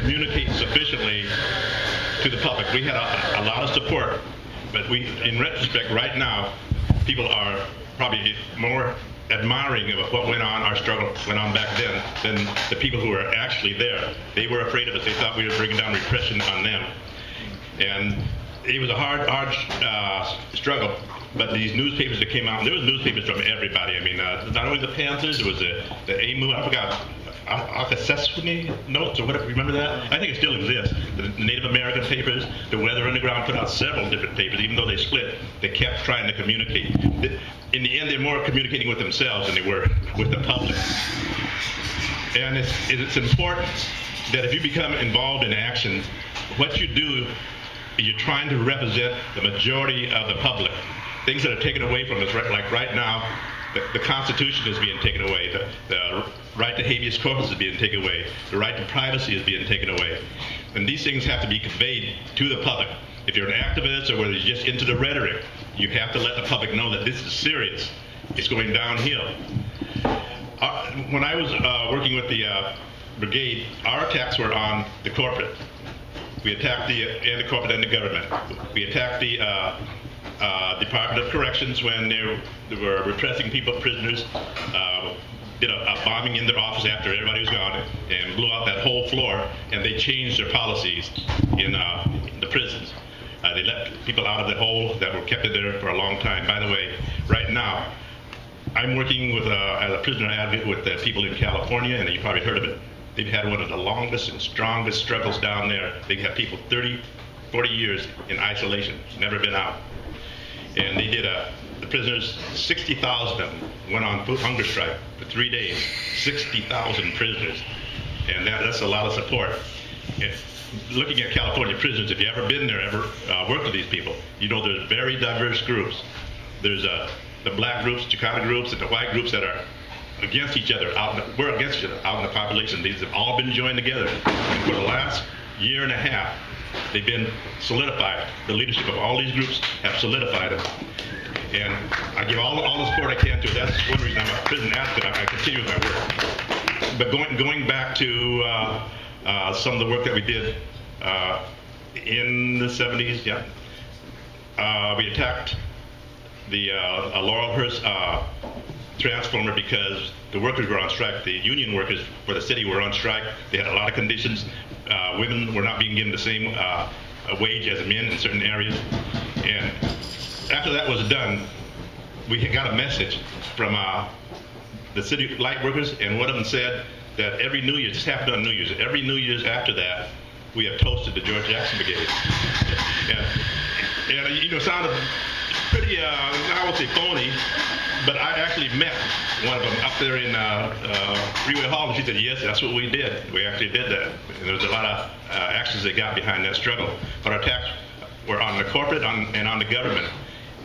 communicate sufficiently to the public. We had a lot of support, but in retrospect, right now, people are probably more admiring of what went on, our struggle went on back then, than the people who were actually there. They were afraid of us. They thought we were bringing down repression on them. And it was a hard struggle. But these newspapers that came out, and there was newspapers from everybody. I mean, not only the Panthers, there was the AMU, I forgot, Accessory Notes or whatever, remember that? I think it still exists. The Native American papers, the Weather Underground put out several different papers, even though they split, they kept trying to communicate. In the end, they're more communicating with themselves than they were with the public. And it's important that if you become involved in action, what you do, you're trying to represent the majority of the public. Things that are taken away from us, like right now, the Constitution is being taken away. The right to habeas corpus is being taken away. The right to privacy is being taken away. And these things have to be conveyed to the public. If you're an activist or whether you're just into the rhetoric, you have to let the public know that this is serious. It's going downhill. When I was working with the brigade, our attacks were on the corporate. We attacked the corporate and the government. We attacked the Department of Corrections when they were repressing people, prisoners, did a bombing in their office after everybody was gone and blew out that whole floor, and they changed their policies in the prisons. They let people out of the hole that were kept in there for a long time. By the way, right now, I'm working with as a prisoner advocate with the people in California, and you probably heard of it. They've had one of the longest and strongest struggles down there. They have people 30, 40 years in isolation, never been out. And they did the prisoners, 60,000 of them went on hunger strike for 3 days, 60,000 prisoners. And that's a lot of support. Looking at California prisons, if you've ever been there, ever worked with these people, you know there's very diverse groups. There's the black groups, Chicano groups, and the white groups that are against each other. We're against each other out in the population. These have all been joined together. And for the last year and a half, they've been solidified. The leadership of all these groups have solidified them. And I give all the support I can to it. That's one reason I'm a prison advocate. I continue with my work. But going back to some of the work that we did in the 70s, we attacked the Laurelhurst transformer because the workers were on strike. The union workers for the city were on strike. They had a lot of conditions. Women were not being given the same wage as men in certain areas. And after that was done, we got a message from the city light workers, and one of them said that every New Year's, this happened on New Year's, every New Year's after that, we have toasted the George Jackson Brigade. And you know, sounded pretty, I won't say phony, but I actually met one of them up there in Freeway Hall, and she said, yes, that's what we did. We actually did that. And there was a lot of actions they got behind that struggle. But our attacks were on the corporate and on the government.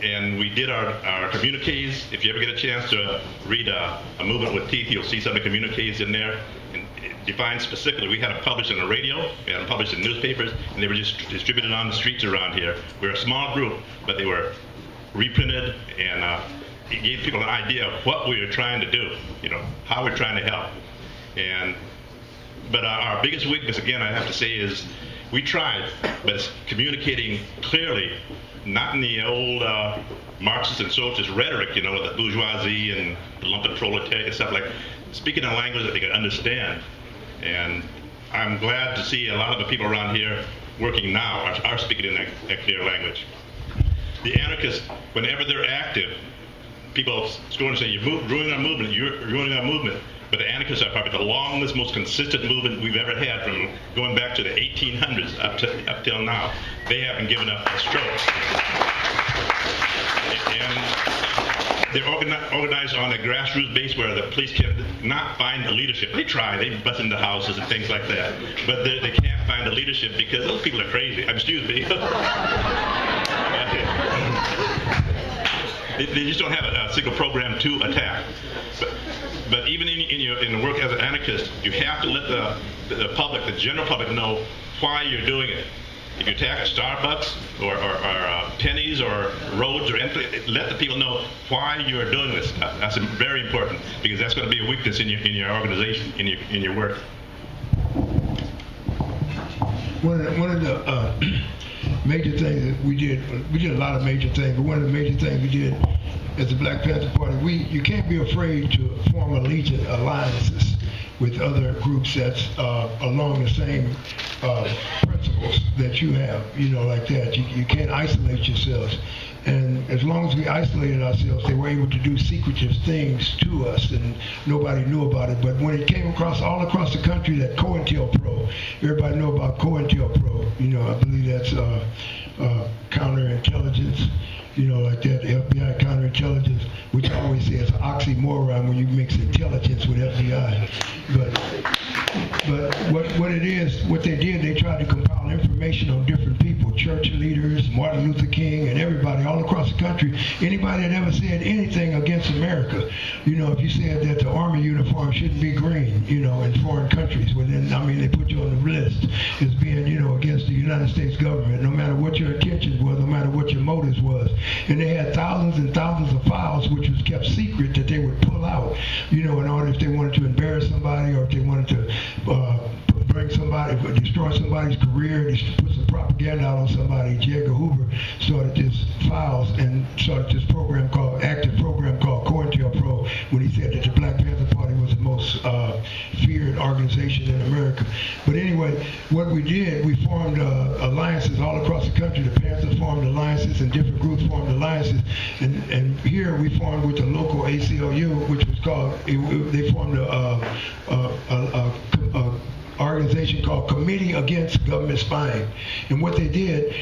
And we did our communiques. If you ever get a chance to read A Movement with Teeth, you'll see some of the communiques in there. And it defined specifically, we had them published on the radio, we had them published in newspapers, and they were just distributed on the streets around here. We're a small group, but they were reprinted, and it gave people an idea of what we were trying to do, you know, how we're trying to help. But our biggest weakness, again, I have to say, is we tried, but it's communicating clearly, not in the old Marxist and socialist rhetoric, you know, with the bourgeoisie and the lumpen proletariat and stuff, like speaking a language that they can understand. And I'm glad to see a lot of the people around here working now are speaking in that clear language. The anarchists, whenever they're active, people scorn and say, you're ruining our movement, you're ruining our movement. But the anarchists are probably the longest, most consistent movement we've ever had, from going back to the 1800s up till now. They haven't given up a stroke. And they're organized on a grassroots base where the police cannot find the leadership. They try, they bust into houses and things like that, but they can't find the leadership because those people are crazy. Excuse me. They just don't have a single program to attack. But even in the work as an anarchist, you have to let the public, the general public, know why you're doing it. If you attack Starbucks or pennies or roads or anything, let the people know why you're doing this stuff. That's very important because that's going to be a weakness in your organization, in your work. One of the major things that we did a lot of major things, but one of the major things we did as the Black Panther Party, you can't be afraid to form allegiant alliances with other groups that's along the same principles that you have, like that. You can't isolate yourselves. And as long as we isolated ourselves, they were able to do secretive things to us, and nobody knew about it. But when it came all across the country, that COINTELPRO, everybody know about COINTELPRO. I believe that's counterintelligence, like that, FBI counterintelligence, which I always say is an oxymoron when you mix intelligence with FBI. But what it is, what they did, they tried to compile information on different people, church leaders, Martin Luther King, and everybody all across the country. Anybody that ever said anything against America, if you said that the army uniform shouldn't be green, in foreign countries, well then, they put you on the list as being, against the United States government, no matter what your intentions were, no matter what your motives was. And they had thousands and thousands of files which was kept secret that they would pull out, in order if they wanted to embarrass somebody or if they wanted to bring somebody, destroy somebody's career, put some propaganda out on somebody. J. Edgar Hoover started this files and started this active program called COINTELPRO, when he said that the Black Panther Party was the most feared organization in America. But anyway, what we did, we formed alliances all across the country. The Panthers formed alliances and different groups formed alliances. And here we formed with the local ACLU, which was called, they formed a organization called Committee Against Government Spying. And what they did,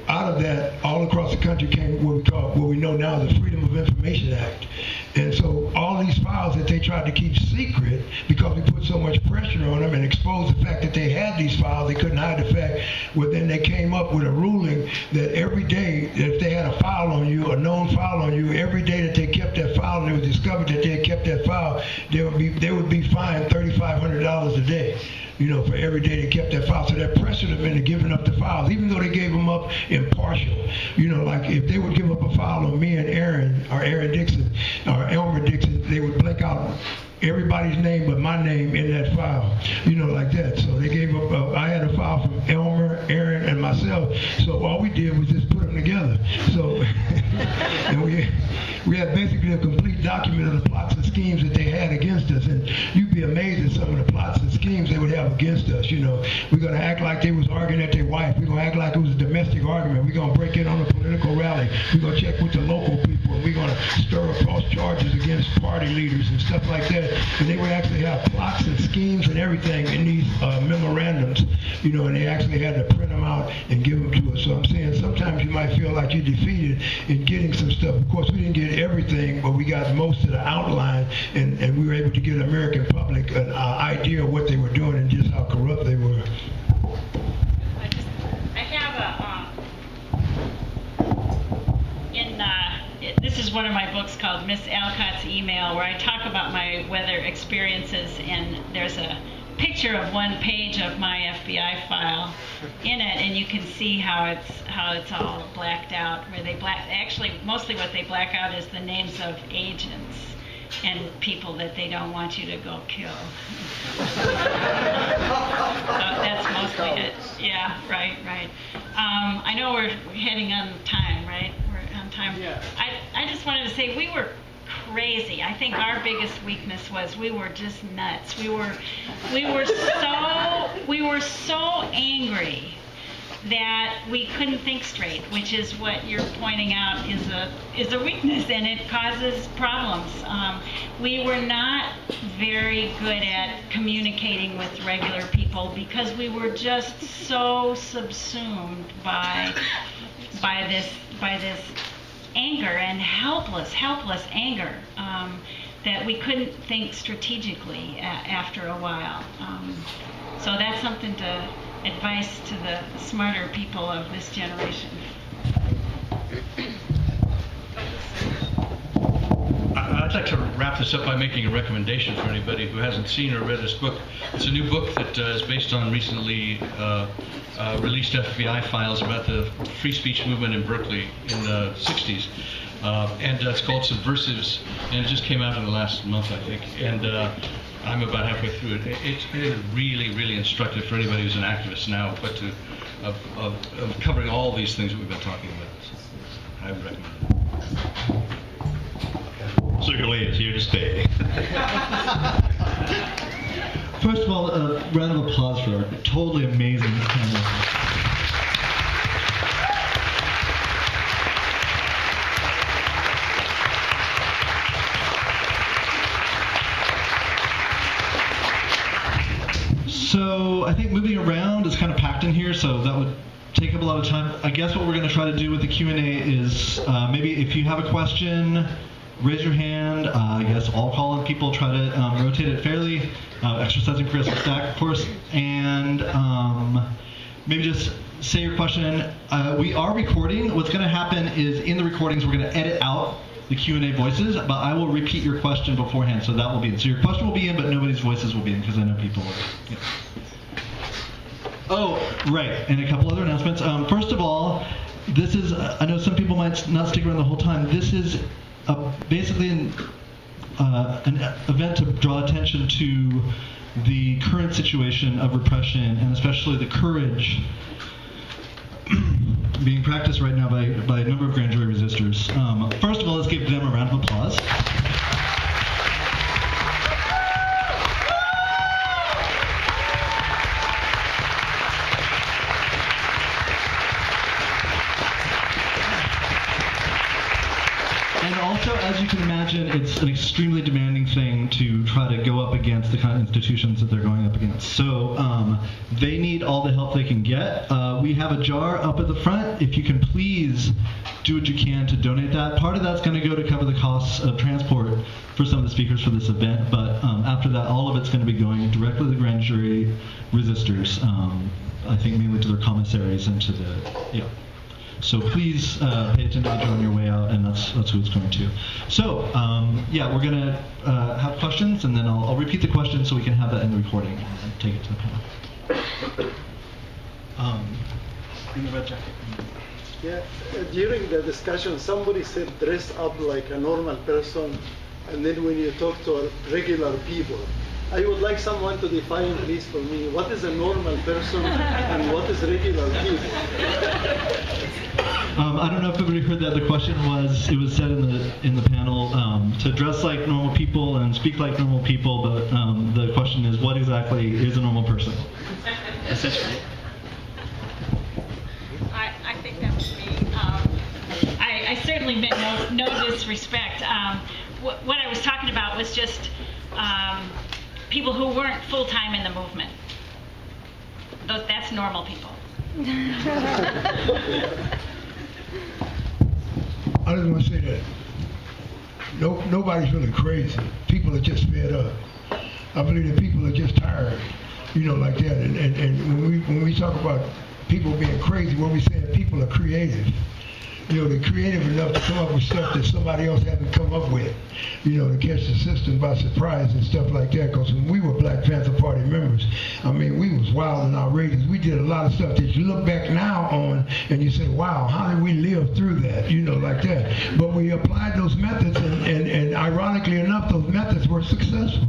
out of that, all across the country came what we know now the Freedom of Information Act. And so all these files that they tried to keep secret, because we put so much pressure on them and exposed the fact that they had these files, they couldn't hide the fact. Well, then they came up with a ruling that every day, if they had a file on you, a known file on you, every day that they kept that file and it was discovered that they had kept that file, they would be fined $3,500 a day. For every day they kept that file. So that pressured them into giving up the files, even though they gave them up impartial. Like if they would give up a file on me and Aaron, or Aaron Dixon, or Elmer Dixon, they would blank out everybody's name but my name in that file, like that. So they gave up, I had a file from Elmer, Aaron, and myself. So all we did was just put them together. So, and we had basically a complete document of the plots and schemes that they had against us. And you'd be amazed at some of the plots and schemes they would have against us. We're going to act like they was arguing at their wife. We're going to act like it was a domestic argument. We're going to break in on a political rally. We're going to check with the local people. And we're going to stir up false charges against party leaders and stuff like that. And they would actually have plots and schemes and everything in these memorandums, and they actually had to print them out and give them to us. So I'm saying sometimes you might feel like you're defeated in getting some stuff. Of course, we didn't get everything, but we got most of the outline, and we were able to give the American public an idea of what they were doing and just how corrupt they were. I have this is one of my books called Miss Alcott's Email, where I talk about my weather experiences, and there's a picture of one page of my FBI file in it, and you can see how it's all blacked out. Where they actually mostly what they black out is the names of agents and people that they don't want you to go kill. So that's mostly it. Yeah, right. I know we're heading on time, right? We're on time. Yeah. I just wanted to say we were crazy. I think our biggest weakness was we were just nuts. We were so angry that we couldn't think straight, which is what you're pointing out is a weakness, and it causes problems. We were not very good at communicating with regular people because we were just so subsumed by this anger and helpless anger that we couldn't think strategically after a while. So that's something to advise to the smarter people of this generation. I'd like to wrap this up by making a recommendation for anybody who hasn't seen or read this book. It's a new book that is based on recently released FBI files about the free speech movement in Berkeley in the 60s. And it's called Subversives, and it just came out in the last month, I think. And I'm about halfway through it. It is really, really instructive for anybody who's an activist now, but of covering all these things that we've been talking about. So I would recommend it. Circle is here to stay. First of all, a round of applause for our totally amazing panel. So I think moving around is kind of packed in here, so that would take up a lot of time. I guess what we're going to try to do with the Q&A is maybe if you have a question, raise your hand. I guess I'll call on people, try to rotate it fairly, exercising critical stack, of course, and maybe just say your question. We are recording. What's going to happen is in the recordings we're going to edit out the Q&A voices, but I will repeat your question beforehand, so that will be in. So your question will be in, but nobody's voices will be in, because I know people are. Yeah. Oh, right, and a couple other announcements. First of all, this is, I know some people might not stick around the whole time. This is basically an event to draw attention to the current situation of repression, and especially the courage being practiced right now by a number of grand jury resistors. First of all, let's give them a round of applause. And also, as you can imagine, it's an extremely demanding thing to try to go up against the kind of institutions that they're going up against. So they need all the help they can get. We have a jar up at the front. If you can please do what you can to donate that. Part of that's going to go to cover the costs of transport for some of the speakers for this event, but after that, all of it's going to be going directly to the grand jury resistors. I think mainly to their commissaries and to the, yeah. So please pay attention to the jar on your way out, and that's who it's going to. So yeah, we're going to have questions, and then I'll repeat the question so we can have that in the recording and take it to the panel. In the red jacket. Yeah, during the discussion, somebody said dress up like a normal person, and then when you talk to regular people, I would like someone to define, please, for me, what is a normal person and what is regular people? I don't know if everybody heard that. The question was, it was said in the panel to dress like normal people and speak like normal people, but the question is, what exactly is a normal person? Essentially. I think that was me. I certainly meant no disrespect. What I was talking about was just people who weren't full-time in the movement. That's normal people. I just want to say that nobody's really crazy. People are just fed up. I believe that people are just tired, like that. And when we talk about people being crazy, what we say that people are creative. They're creative enough to come up with stuff that somebody else hasn't come up with, to catch the system by surprise and stuff like that. Because when we were Black Panther Party members, I mean, we was wild and outrageous. We did a lot of stuff that you look back now on and you say, wow, how did we live through that, like that. But we applied those methods, and ironically enough, those methods were successful.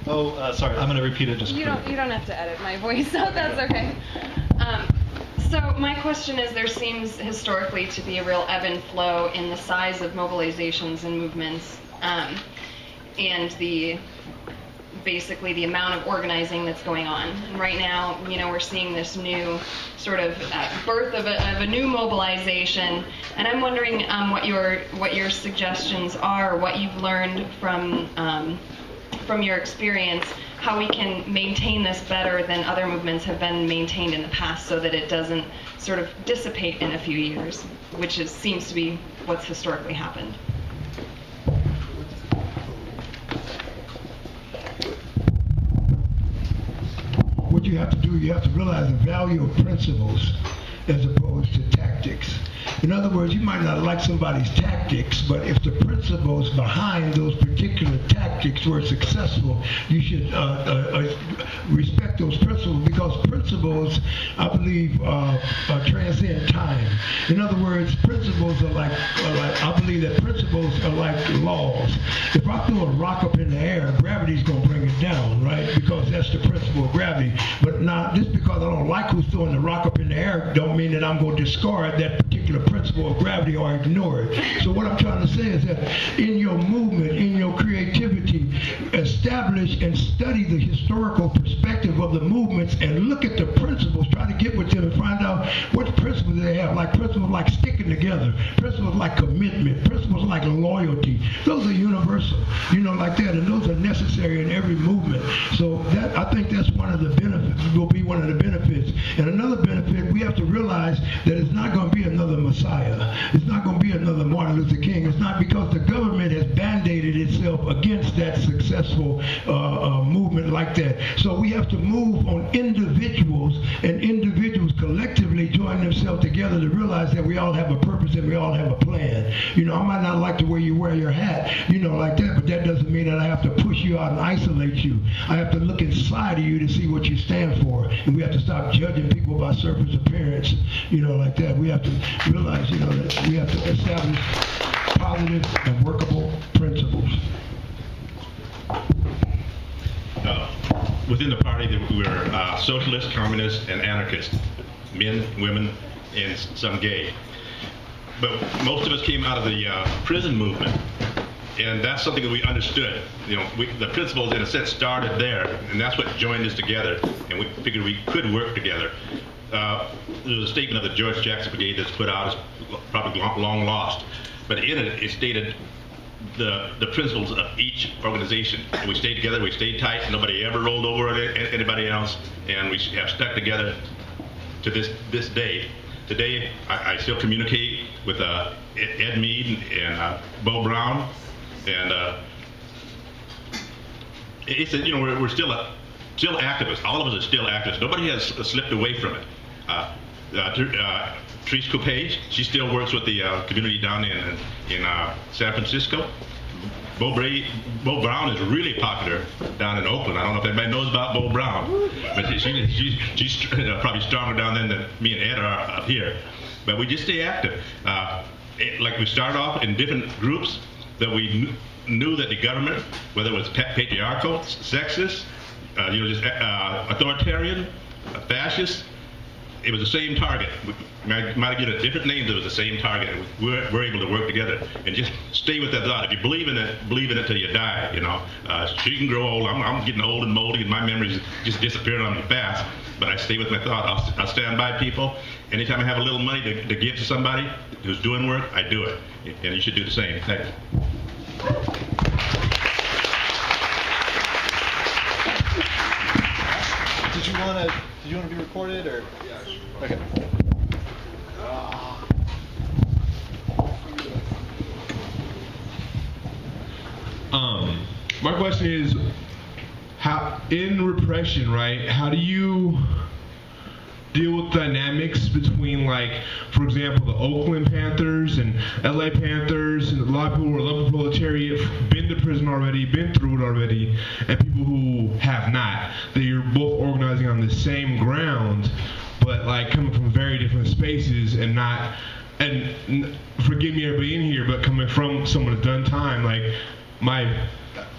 Oh, sorry, I'm going to repeat it just You don't have to edit my voice, so that's okay. So my question is, there seems historically to be a real ebb and flow in the size of mobilizations and movements, and basically the amount of organizing that's going on. And right now, we're seeing this new sort of birth of a new mobilization, and I'm wondering what your suggestions are, what you've learned from your experience, how we can maintain this better than other movements have been maintained in the past, so that it doesn't sort of dissipate in a few years, which seems to be what's historically happened. What you have to do, you have to realize the value of principles as opposed to tactics. In other words, you might not like somebody's tactics, but if the principles behind those particular tactics were successful, you should respect those principles, because principles, I believe, transcend time. In other words, principles are like, I believe that principles are like laws. If I throw a rock up in the air, gravity's going to bring it down, right? Because that's the principle of gravity. But now, just because I don't like who's throwing the rock up in the air, don't mean that I'm going to discard that particular principle of gravity or ignore it. So what I'm trying to say is that in your movement, in your creativity, establish and study the historical perspective of the movements and look at the principles, try to get with them and find out what principles they have, like principles like sticking together, principles like commitment, principles like loyalty. Those are universal, like that, and those are necessary in every movement. So that, I think that's one of the benefits, will be one of the benefits. And another benefit, we have to realize that it's not going to be another Messiah. It's not going to be another Martin Luther King. It's not, because the government has band-aided itself against that successful movement like that. So we have to move on individuals, and individuals collectively join themselves together to realize that we all have a purpose and we all have a plan. I might not like the way you wear your hat, like that, but that doesn't mean that I have to push you out and isolate you. I have to look inside of you to see what you stand for, and we have to stop judging people by surface appearance, like that. We have to realize, that we have to establish positive and workable principles. Within the party, we're socialists, communists, and anarchists, men, women, and some gay. But most of us came out of the prison movement, and that's something that we understood. The principles, in a sense, started there, and that's what joined us together, and we figured we could work together. There was a statement of the George Jackson Brigade that's put out, as probably long lost, but in it, it stated the principles of each organization. And we stayed together, we stayed tight, nobody ever rolled over anybody else, and we have stuck together to this day. Today, I still communicate with Ed Mead and Bo Brown, and we're still activists. All of us are still activists. Nobody has slipped away from it. Therese Coupé, she still works with the community down in San Francisco. Bo Brown is really popular down in Oakland. I don't know if anybody knows about Bo Brown, but she's probably stronger down there than me and Ed are up here. But we just stay active. Like we start off in different groups that we knew that the government, whether it was patriarchal, sexist, just authoritarian, fascist, it was the same target. We might have given it different names, it was the same target. We're able to work together and just stay with that thought. If you believe in it till you die, She can grow old. I'm getting old and moldy, and my memories just disappearing on me fast. But I stay with my thought. I'll stand by people. Anytime I have a little money to give to somebody who's doing work, I do it. And you should do the same. Thanks. Did you want to be recorded, or? Yeah, sure. Okay. My question is, how in repression, right? How do you deal with dynamics between, like, for example, the Oakland Panthers and LA Panthers, and a lot of people who are lumpen proletariat, been to prison already, been through it already, and people who have not, that you're both organizing on the same ground, but like coming from very different spaces, and not, and forgive me everybody in here, but coming from someone who's done time, like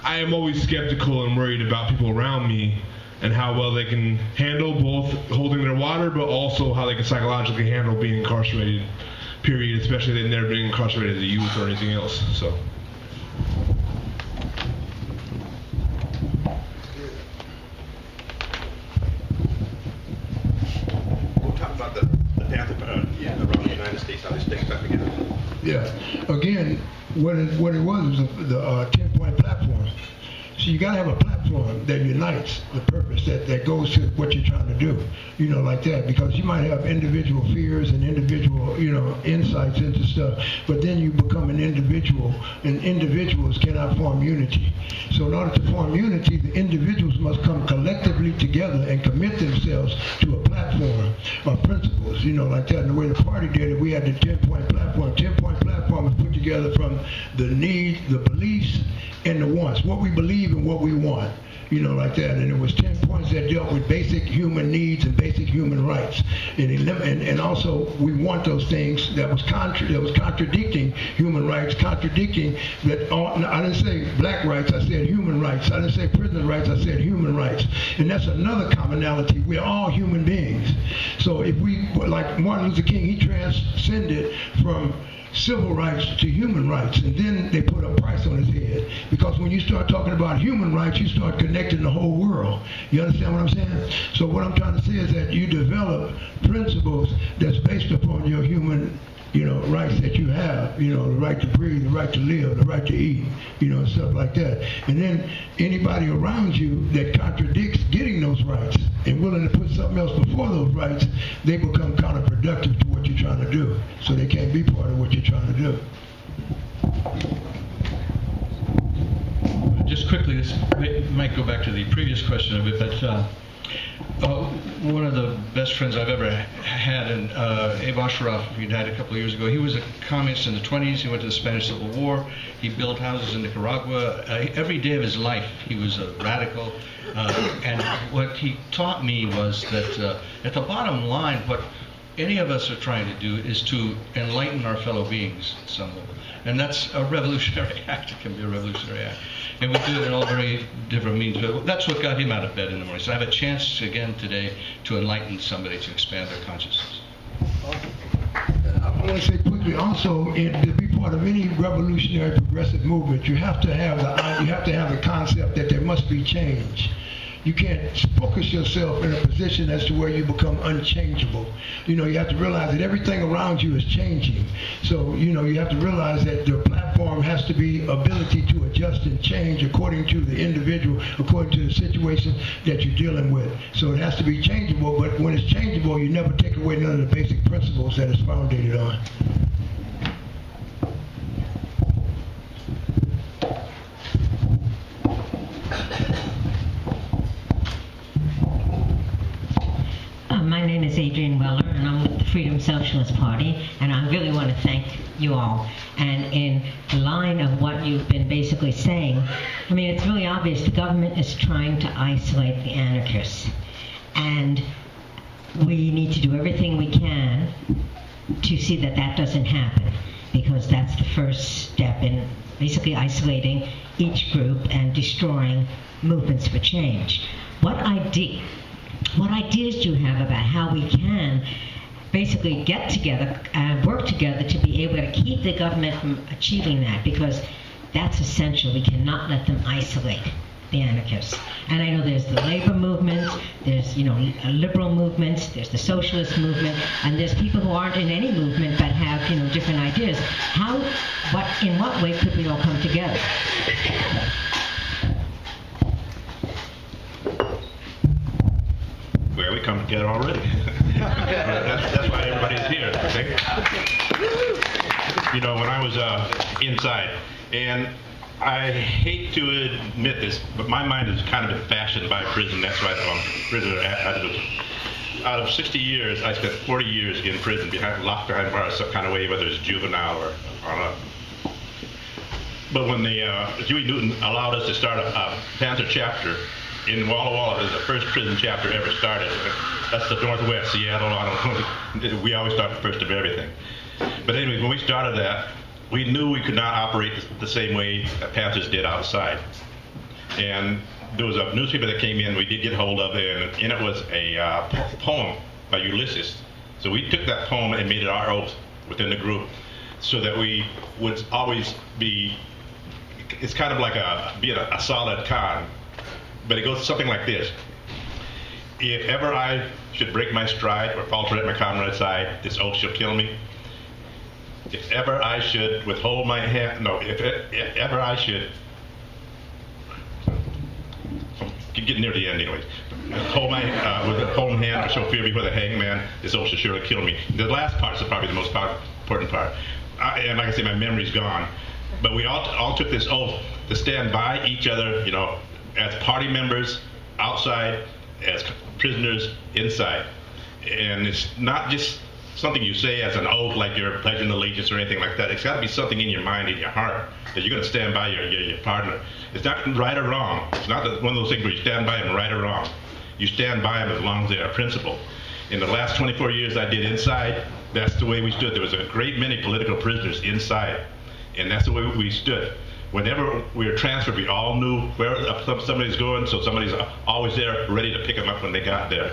I am always skeptical and worried about people around me and how well they can handle both holding their water, but also how they can psychologically handle being incarcerated, period, especially if they've never been incarcerated as a youth or anything else. So. We'll talk about the Panther around the United States, how they stick stuff together. Yeah. Again, what it was the 10-point platform. So you got to have a platform platform that unites the purpose, that goes to what you're trying to do, you know, like that. Because you might have individual fears and individual, you know, insights into stuff, but then you become an individual, and individuals cannot form unity. So in order to form unity, the individuals must come collectively together and commit themselves to a platform or principles, you know, like that. And the way the party did it, we had the 10-point platform. 10-point platform was put together from the needs, the beliefs, and the wants, what we believe and what we want, you know, like that. And it was 10 points that dealt with basic human needs and basic human rights. And also we want those things that was contradicting human rights, contradicting that I didn't say black rights, I said human rights. I didn't say prisoner rights, I said human rights. And that's another commonality. We're all human beings. So if we, like Martin Luther King, he transcended from civil rights to human rights, and then they put a price on his head, because when you start talking about human rights, you start connecting the whole world. You understand what I'm saying? So what I'm trying to say is that you develop principles that's based upon your human, you know, rights that you have, you know, the right to breathe, the right to live, the right to eat, you know, and stuff like that. And then anybody around you that contradicts getting those rights and willing to put something else before those rights, they become counterproductive to what you're trying to do. So they can't be part of what you're trying to do. Just quickly, this might go back to the previous question a bit, but one of the best friends I've ever had, and Abe Ashraf, he died a couple of years ago. He was a communist in the 20s. He went to the Spanish Civil War. He built houses in Nicaragua. Every day of his life, he was a radical. And what he taught me was that at the bottom line, what any of us are trying to do is to enlighten our fellow beings at some level. And that's a revolutionary act. It can be a revolutionary act. And we do it in all very different means. But that's what got him out of bed in the morning. So I have a chance again today to enlighten somebody, to expand their consciousness. I want to say quickly also, to be part of any revolutionary progressive movement, you have to have the concept that there must be change. You can't focus yourself in a position as to where you become unchangeable. You know, you have to realize that everything around you is changing. So, you know, you have to realize that the platform has to be ability to adjust and change according to the individual, according to the situation that you're dealing with. So it has to be changeable, but when it's changeable, you never take away none of the basic principles that it's founded on. My name is Adrienne Weller, and I'm with the Freedom Socialist Party, and I really want to thank you all. And in the line of what you've been basically saying, I mean, it's really obvious the government is trying to isolate the anarchists, and we need to do everything we can to see that that doesn't happen, because that's the first step in basically isolating each group and destroying movements for change. What ideas do you have about how we can basically get together and work together to be able to keep the government from achieving that? Because that's essential. We cannot let them isolate the anarchists. And I know there's the labor movement, there's, you know, liberal movements, there's the socialist movement, and there's people who aren't in any movement but have, you know, different ideas. In what way could we all come together? Well, we come together already. that's why everybody's here. Okay? You know, when I was inside, and I hate to admit this, but my mind is kind of been fashioned by prison. That's why I'm prisoner. Out of 60 years, I spent 40 years in prison, locked behind bars, some kind of way, whether it's juvenile or on a. But when Dewey Newton allowed us to start a Panther chapter in Walla Walla, is the first prison chapter ever started. That's the Northwest, Seattle. I don't know. We always start first of everything. But anyway, when we started that, we knew we could not operate the same way that Panthers did outside. And there was a newspaper that came in we did get hold of, and in it was a poem by Ulysses. So we took that poem and made it our oath within the group, so that we would always be, it's kind of like being a solid con. But it goes something like this. If ever I should break my stride or falter at my comrade's side, this oath shall kill me. If ever I should withhold my hand, no, if ever I should, getting near the end anyways. Hold my, with a home hand or show fear before the hangman, this oath shall surely kill me. The last part is probably the most important part. And like I say, my memory's gone. But we all took this oath to stand by each other, you know, as party members outside, as prisoners inside. And it's not just something you say as an oath, like you're pledging allegiance or anything like that. It's got to be something in your mind, in your heart, that you're going to stand by your partner. It's not right or wrong. It's not one of those things where you stand by them right or wrong. You stand by them as long as they are principled. In the last 24 years I did inside, that's the way we stood. There was a great many political prisoners inside, and that's the way we stood. Whenever we were transferred, we all knew where somebody's going, so somebody's always there ready to pick them up when they got there.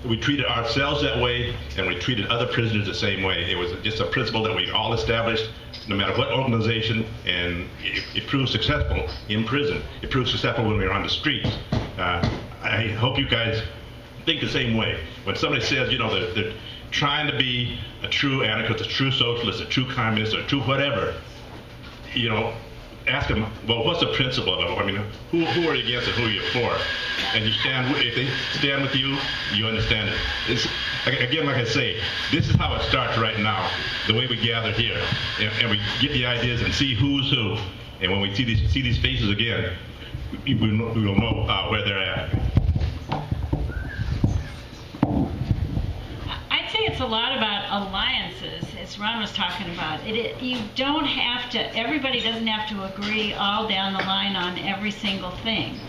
We treated ourselves that way, and we treated other prisoners the same way. It was just a principle that we all established, no matter what organization, and it proved successful in prison. It proved successful when we were on the streets. I hope you guys think the same way. When somebody says, you know, they're trying to be a true anarchist, a true socialist, a true communist, or a true whatever, you know, ask them, well, what's the principle of it? I mean, who are you against and who are you for? And you stand, if they stand with you, you understand it. It's, again, like I say, this is how it starts right now, the way we gather here. And we get the ideas and see who's who. And when we see these faces again, we will know where they're at. I'd say it's a lot about alliances, as Ron was talking about. You don't have to, everybody doesn't have to agree all down the line on every single thing.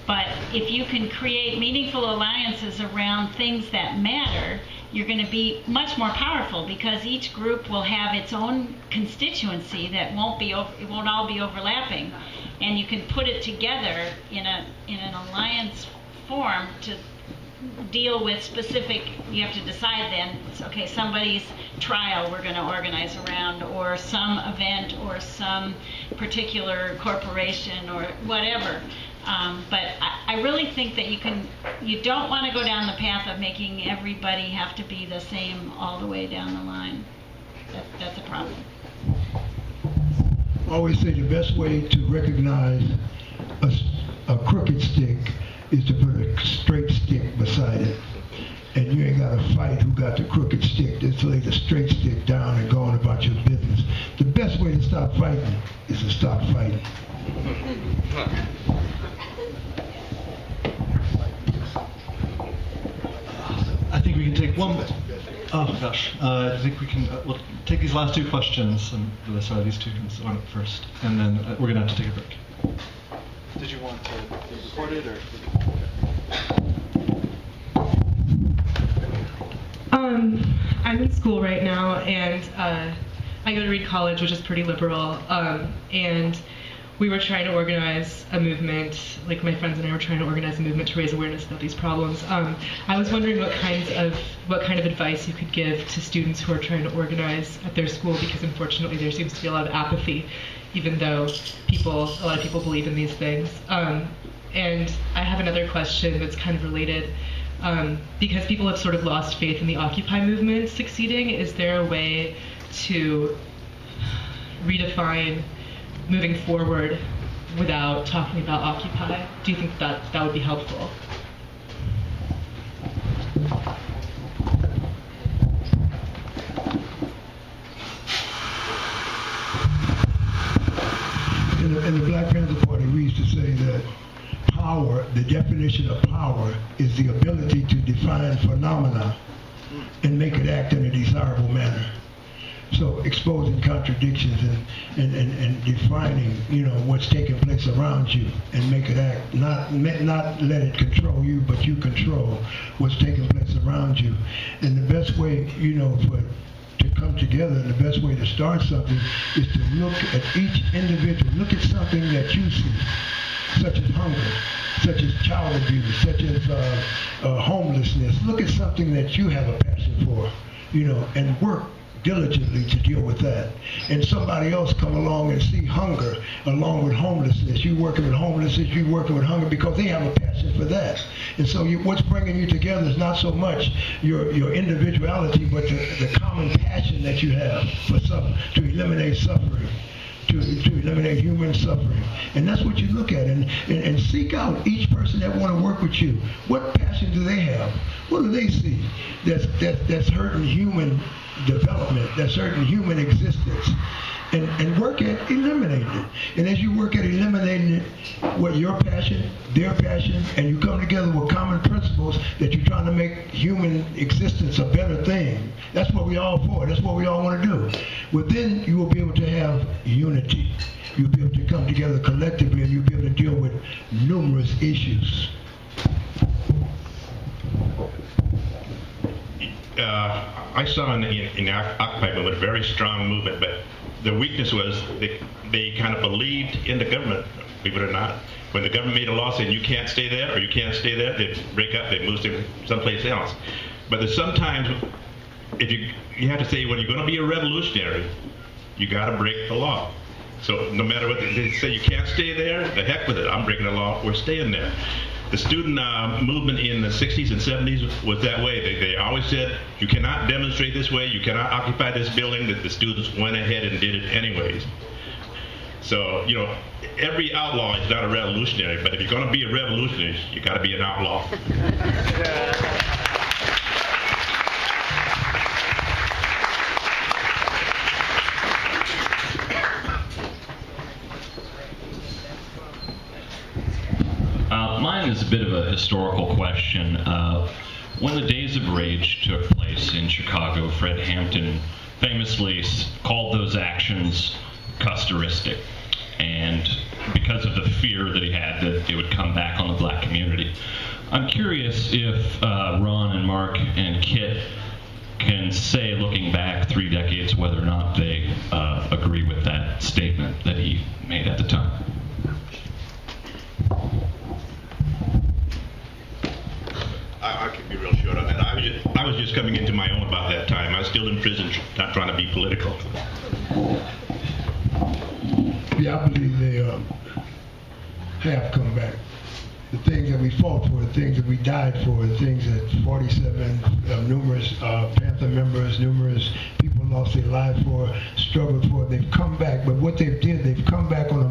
But if you can create meaningful alliances around things that matter, you're going to be much more powerful, because each group will have its own constituency that it won't all be overlapping, and you can put it together in an alliance form to deal with specific. You have to decide then, okay, somebody's trial we're going to organize around, or some event, or some particular corporation, or whatever. But I really think that you don't want to go down the path of making everybody have to be the same all the way down the line. That's a problem. I always say the best way to recognize a crooked stick is to put a straight stick beside it. And you ain't got to fight who got the crooked stick. Just lay the straight stick down and go on about your business. The best way to stop fighting is to stop fighting. I think we can take one. Oh gosh, I think we can. We'll take these last two questions, and these two can first, and then we're gonna have to take a break. Did you want to be recorded or? I'm in school right now, and I go to Reed College, which is pretty liberal, and we were trying to organize a movement, like my friends and I were trying to organize a movement to raise awareness about these problems. I was wondering what kind of advice you could give to students who are trying to organize at their school, because unfortunately there seems to be a lot of apathy, even though a lot of people believe in these things. And I have another question that's kind of related. Because people have sort of lost faith in the Occupy movement succeeding, is there a way to redefine moving forward without talking about Occupy? Do you think that would be helpful? In the Black Panther Party, we used to say that power, the definition of power, is the ability to define phenomena and make it act in a desirable manner. So exposing contradictions and defining, what's taking place around you and make it act, not let it control you, but you control what's taking place around you. And the best way, to come together, and the best way to start something is to look at each individual, look at something that you see, such as hunger, such as child abuse, such as homelessness. Look at something that you have a passion for, and work diligently to deal with that. And somebody else come along and see hunger along with homelessness. You working with homelessness, you working with hunger, because they have a passion for that. And so what's bringing you together is not so much your individuality, but the common passion that you have for to eliminate suffering, to eliminate human suffering. And that's what you look at, and seek out each person that want to work with you. What passion do they have? What do they see that's hurting human development, that's hurting human existence? And work at eliminating it. And as you work at eliminating it, what your passion, their passion, and you come together with common principles that you're trying to make human existence a better thing. That's what we all for. That's what we all want to do. Well, then you will be able to have unity. You'll be able to come together collectively, and you'll be able to deal with numerous issues. I saw in the Occupy movement a very strong movement, but the weakness was they kind of believed in the government, believe it or not. When the government made a law saying you can't stay there or you can't stay there, they'd break up, they'd move to someplace else. But there's sometimes, if you have to say, when you're going to be a revolutionary, you got to break the law. So no matter what they say, you can't stay there, the heck with it, I'm breaking the law, we're staying there. The student movement in the 60s and 70s was that way. They always said, you cannot demonstrate this way, you cannot occupy this building, that the students went ahead and did it anyways. So, you know, every outlaw is not a revolutionary, but if you're going to be a revolutionary, you got to be an outlaw. Mine is a bit of a historical question. When the Days of Rage took place in Chicago, Fred Hampton famously called those actions custoristic, and because of the fear that he had that it would come back on the black community. I'm curious if Ron and Mark and Kit can say, looking back 3 decades, whether or not they agree with that statement that he made at the time. I could be real short on that. I was just coming into my own about that time. I was still in prison, not trying to be political. Yeah, I believe they have come back. The things that we fought for, the things that we died for, the things that 47 numerous Panther members, numerous people lost their lives for, struggled for, they've come back. But what they've come back on a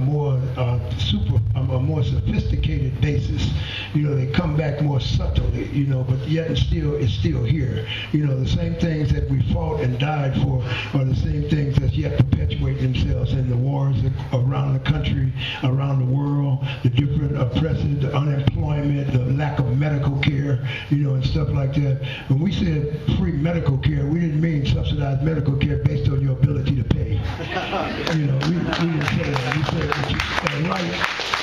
more sophisticated basis. You know, they come back more subtly, you know, but yet it's still here. You know, the same things that we fought and died for are the same things that yet perpetuate themselves in the wars around the country, around the world, the different oppressive, the unemployment, the lack of medical care, you know, and stuff like that. When we said free medical care, we didn't mean subsidized medical care based on your ability to pay. You know, we didn't say that. We said that a right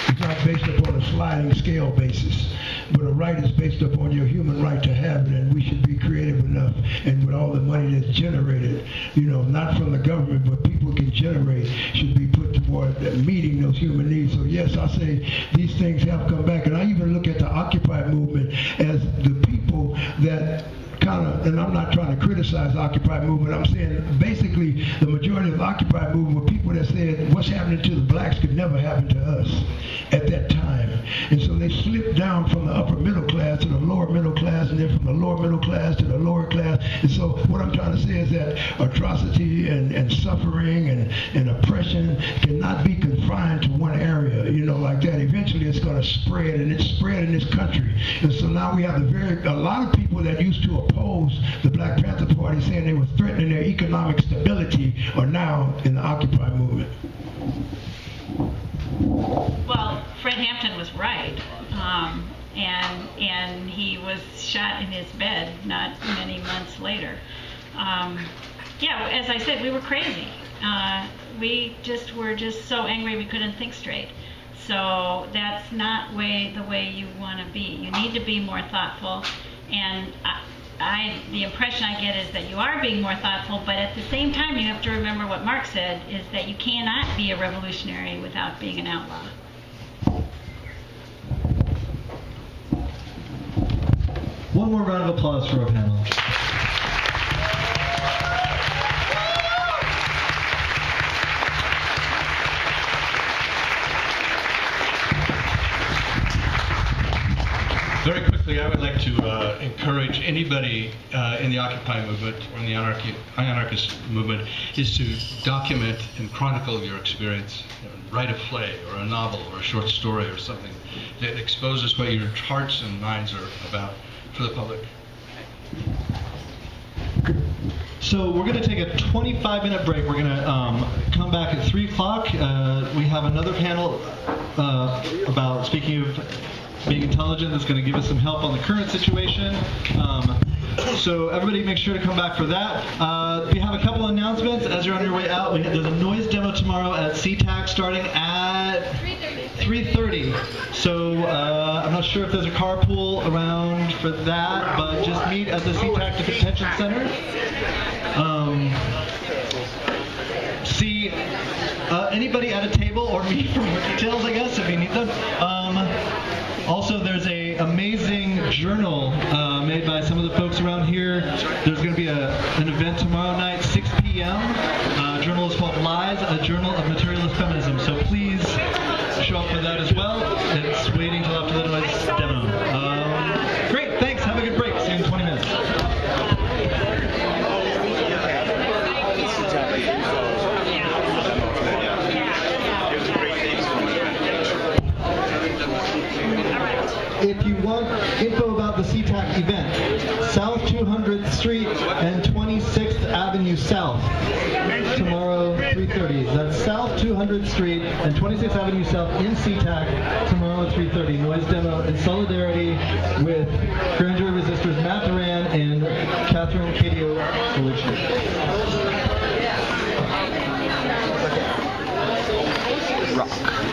is not based upon a sliding scale basis, but a right is based upon your human right to have it, and we should be creative enough, and with all the money that's generated, you know, not from the government, but people can generate, should be put toward meeting those human needs. So yes, I say these things have come back, and I even look at the Occupy movement as the people that kind of, and I'm not trying to criticize the Occupy movement, I'm saying basically the majority of the Occupy movement were people that said what's happening to the blacks could never happen to us at that time. And so they slipped down from the upper middle class to the lower middle class, and then from the lower middle class to the lower class. And so what I'm trying to say is that atrocity and suffering and oppression cannot be confined to one area, you know, like that. Eventually it's going to spread, and it's spread in this country. And so now we have a lot of people that used to oppose the Black Panther Party, saying they were threatening their economic stability, are now in the Occupy movement. Well, Fred Hampton was right, and he was shot in his bed not many months later. Yeah, as I said, we were crazy. We were just so angry we couldn't think straight. So that's not the way you want to be. You need to be more thoughtful, and the impression I get is that you are being more thoughtful, but at the same time you have to remember what Mark said, is that you cannot be a revolutionary without being an outlaw. One more round of applause for our panel. Very quickly, I would like to to encourage anybody in the Occupy movement or in the anarchist movement is to document and chronicle your experience. Write a play or a novel or a short story or something that exposes what your hearts and minds are about for the public. So we're going to take a 25-minute break. We're going to come back at 3 o'clock. We have another panel about, speaking of being intelligent, that's going to give us some help on the current situation. So everybody make sure to come back for that. We have a couple announcements as you're on your way out. There's a noise demo tomorrow at CTAC starting at 3:30. So I'm not sure if there's a carpool around for that, but just meet at the CTAC Detention Center. See anybody at a table or me for more details, I guess, if you need them. Also, there's an amazing journal made by some of the folks around here. There's going to be an event tomorrow night, 6 p.m. Journal is called Lies, a Journal of Materialist Feminism. So please show up for that as well. It's waiting till after the noise demo. Great, thanks. Have a good break. See you in 20 minutes. If you want info about the CTAC event, South 200th Street and 26th Avenue South, tomorrow 3:30. That's South 200th Street and 26th Avenue South in CTAC, tomorrow 3:30. Noise demo in solidarity with Grand Jury Resistors Matt Duran and Catherine Cadio Solution. Rock.